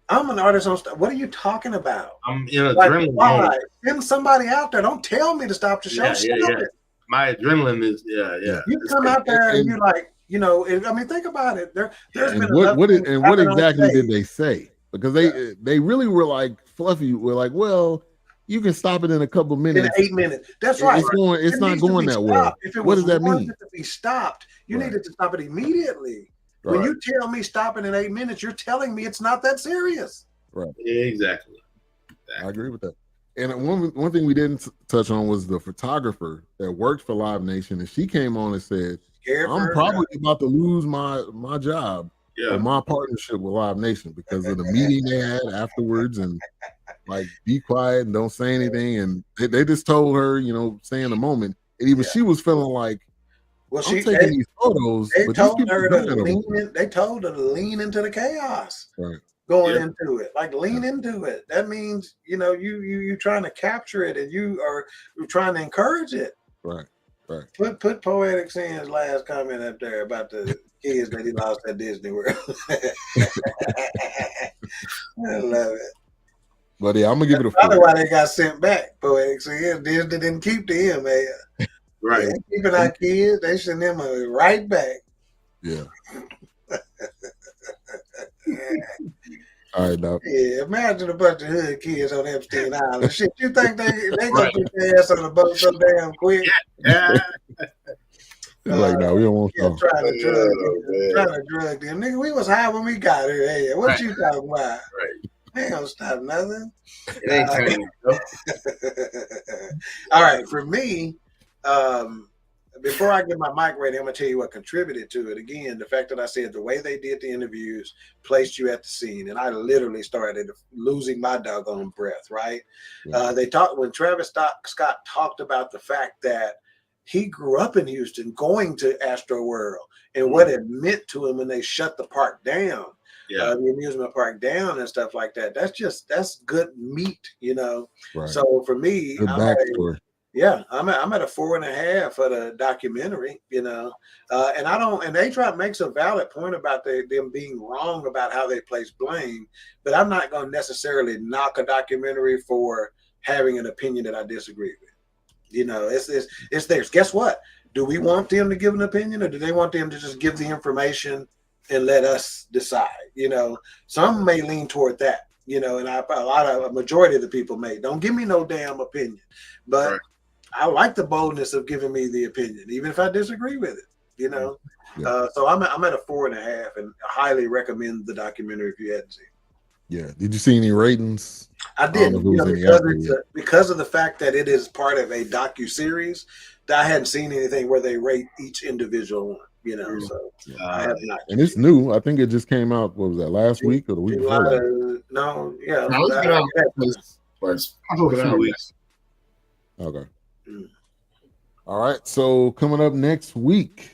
I'm an artist on stage. What are you talking about? I'm in adrenaline mode. Send somebody out there. Don't tell me to stop the show. Yeah. My adrenaline is yeah. You come out there and you're like, you know, I mean, think about it. There's been what exactly did they say? Because they really were like fluffy. We're like, well, you can stop it in a couple minutes. In 8 minutes. That's right. It's not going that well. What does that mean? To be stopped, you needed to stop it immediately. When you tell me stop it in 8 minutes, you're telling me it's not that serious. Right. Exactly. I agree with that. And one thing we didn't touch on was the photographer that worked for Live Nation, and she came on and said, I'm probably about to lose my job or my partnership with Live Nation because of the meeting they had afterwards, and like, be quiet and don't say anything. And they just told her, you know, stay in the moment. And even she was feeling like, I'm taking these photos. They told her to lean into the chaos. Right. Going into it, like lean into it. That means, you know, you trying to capture it, and you're trying to encourage it. Right. Put Poetic Sin's last comment up there about the kids that he lost at Disney World. I love it. But yeah, I'm gonna give it a 4. Probably why they got sent back. Poetic Sin, Disney didn't keep the MA. Right. They keeping our kids, they send them right back. Yeah. All right, Doc. Yeah, imagine a bunch of hood kids on Epstein Island. Shit, you think they gonna put their ass on the boat so damn quick? Yeah. Like, no, we don't want to. Trying to drug them. Nigga, we was high when we got here. Hey, what you talking about? Right. They ain't gonna stop nothing. It ain't coming. All right, for me, before I get my mic ready, I'm gonna tell you what contributed to it. Again, the fact that I said the way they did the interviews placed you at the scene, and I literally started losing my doggone breath. Right? Yeah. They talked when Travis Scott talked about the fact that he grew up in Houston, going to Astroworld, and what it meant to him when they shut the park down, the amusement park down and stuff like that. That's good meat, you know. Right. So for me, good backstory. I'm at a 4.5 for the documentary, you know, and HRap makes a valid point about them being wrong about how they place blame, but I'm not going to necessarily knock a documentary for having an opinion that I disagree with. You know, it's theirs. Guess what? Do we want them to give an opinion, or do they want them to just give the information and let us decide? You know, some may lean toward that, you know, and a majority of the people may. Don't give me no damn opinion, but. Right. I like the boldness of giving me the opinion, even if I disagree with it, you know. Yeah. So I'm at a 4.5, and I highly recommend the documentary if you hadn't seen it. Yeah. Did you see any ratings? I didn't, because of the fact that it is part of a docu-series. I hadn't seen anything where they rate each individual one, you know. So I have not. And it's new. I think it just came out. What was that, last week or the week before? No, yeah. Okay. All right, so coming up next week,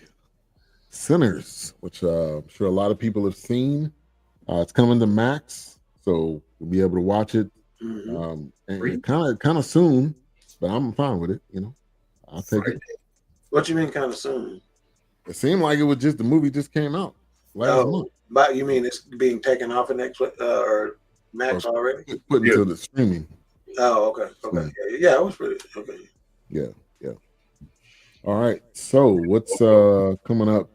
Sinners, which I'm sure a lot of people have seen. It's coming to Max, so we'll be able to watch it and kind of soon, but I'm fine with it, you know. I'll take it. What you mean kind of soon? It seemed like it was just the movie just came out last month. But you mean it's being taken off of Netflix or Max already? Put into the streaming. Oh, okay. Yeah, it was pretty okay. Yeah. All right. So what's coming up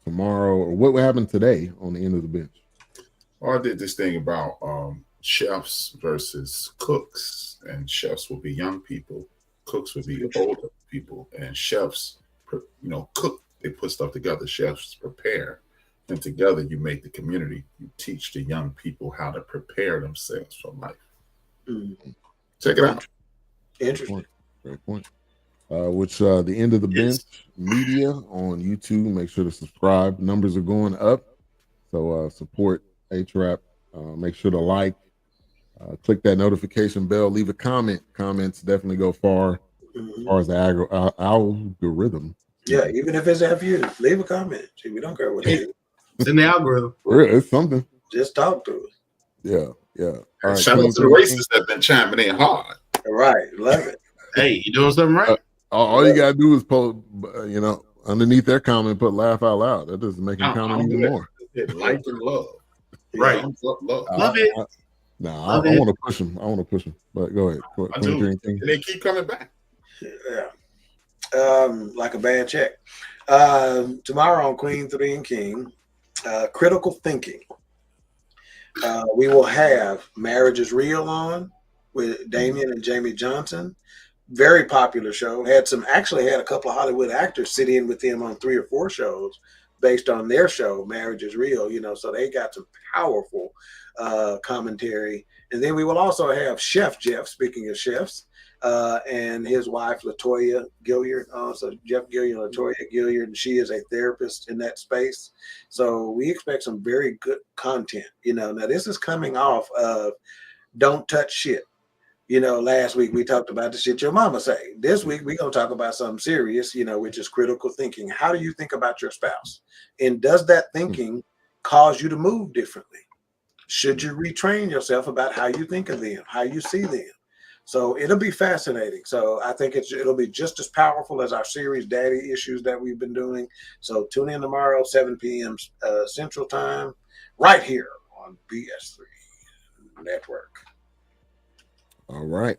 tomorrow, or what happened today on the End of the Bench? Well, I did this thing about chefs versus cooks, and chefs will be young people, cooks will be older people, and chefs, cook. They put stuff together. Chefs prepare, and together you make the community. You teach the young people how to prepare themselves for life. Mm-hmm. Check it out. Interesting. Great point. Which the End of the Bench media on YouTube. Make sure to subscribe. Numbers are going up, so support HRap. Make sure to like, click that notification bell, leave a comment. Comments definitely go far as far as the algorithm. Yeah, even if it's FU, leave a comment. See, we don't care what it is. It's in the algorithm. It's something. Just talk to us. Yeah. All right. Shout out to the racists that been chiming in hard. Right, love it. Hey, you doing something right? All you gotta do is post, underneath their comment, put "laugh out loud." That doesn't make them comment even more. Like and love. Right. Love. Love it. I want to push them. But go ahead. I do. And they keep coming back. Yeah. Like a bad check. Tomorrow on Queen 3 and King, critical thinking. We will have Marriage is Real on with Damian and Jamie Johnson. Very popular show. Had a couple of Hollywood actors sit in with them on 3 or 4 shows based on their show, Marriage is Real, so they got some powerful commentary. And then we will also have Chef Jeff, speaking of chefs, and his wife, Latoya Gilliard. So Jeff Gilliard, Latoya Gilliard, and she is a therapist in that space. So we expect some very good content. Now this is coming off of Don't Touch Shit. Last week we talked about the shit your mama say. This week we're going to talk about something serious, which is critical thinking. How do you think about your spouse? And does that thinking cause you to move differently? Should you retrain yourself about how you think of them, how you see them? So it'll be fascinating. So I think it'll be just as powerful as our series Daddy Issues that we've been doing. So tune in tomorrow, 7 p.m. Central Time, right here on BS3 Network. All right.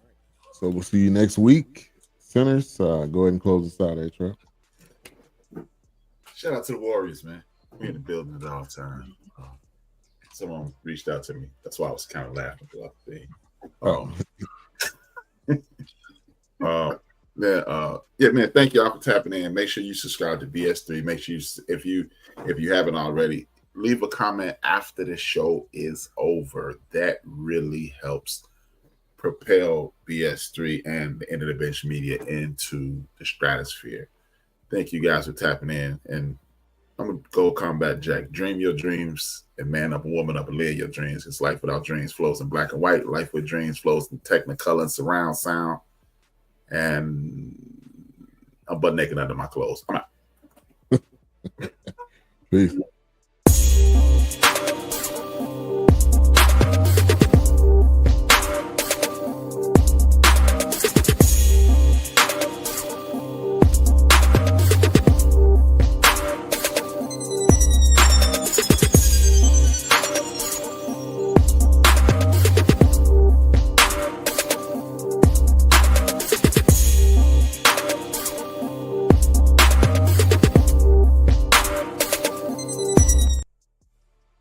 So we'll see you next week. Sinners, go ahead and close us out, HRap. Shout out to the Warriors, man. We in the building at all time. Someone reached out to me. That's why I was kind of laughing throughout the thing. Yeah, man. Thank y'all for tapping in. Make sure you subscribe to BS3. Make sure if you haven't already, leave a comment after the show is over. That really helps propel BS3 and the End of the Bench Media into the stratosphere. Thank you guys for tapping in. And I'm going to go combat Jack. Dream your dreams and man up, woman up, and live your dreams. Because life without dreams flows in black and white. Life with dreams flows in technicolor and surround sound. And I'm butt naked under my clothes. I'm out. Peace.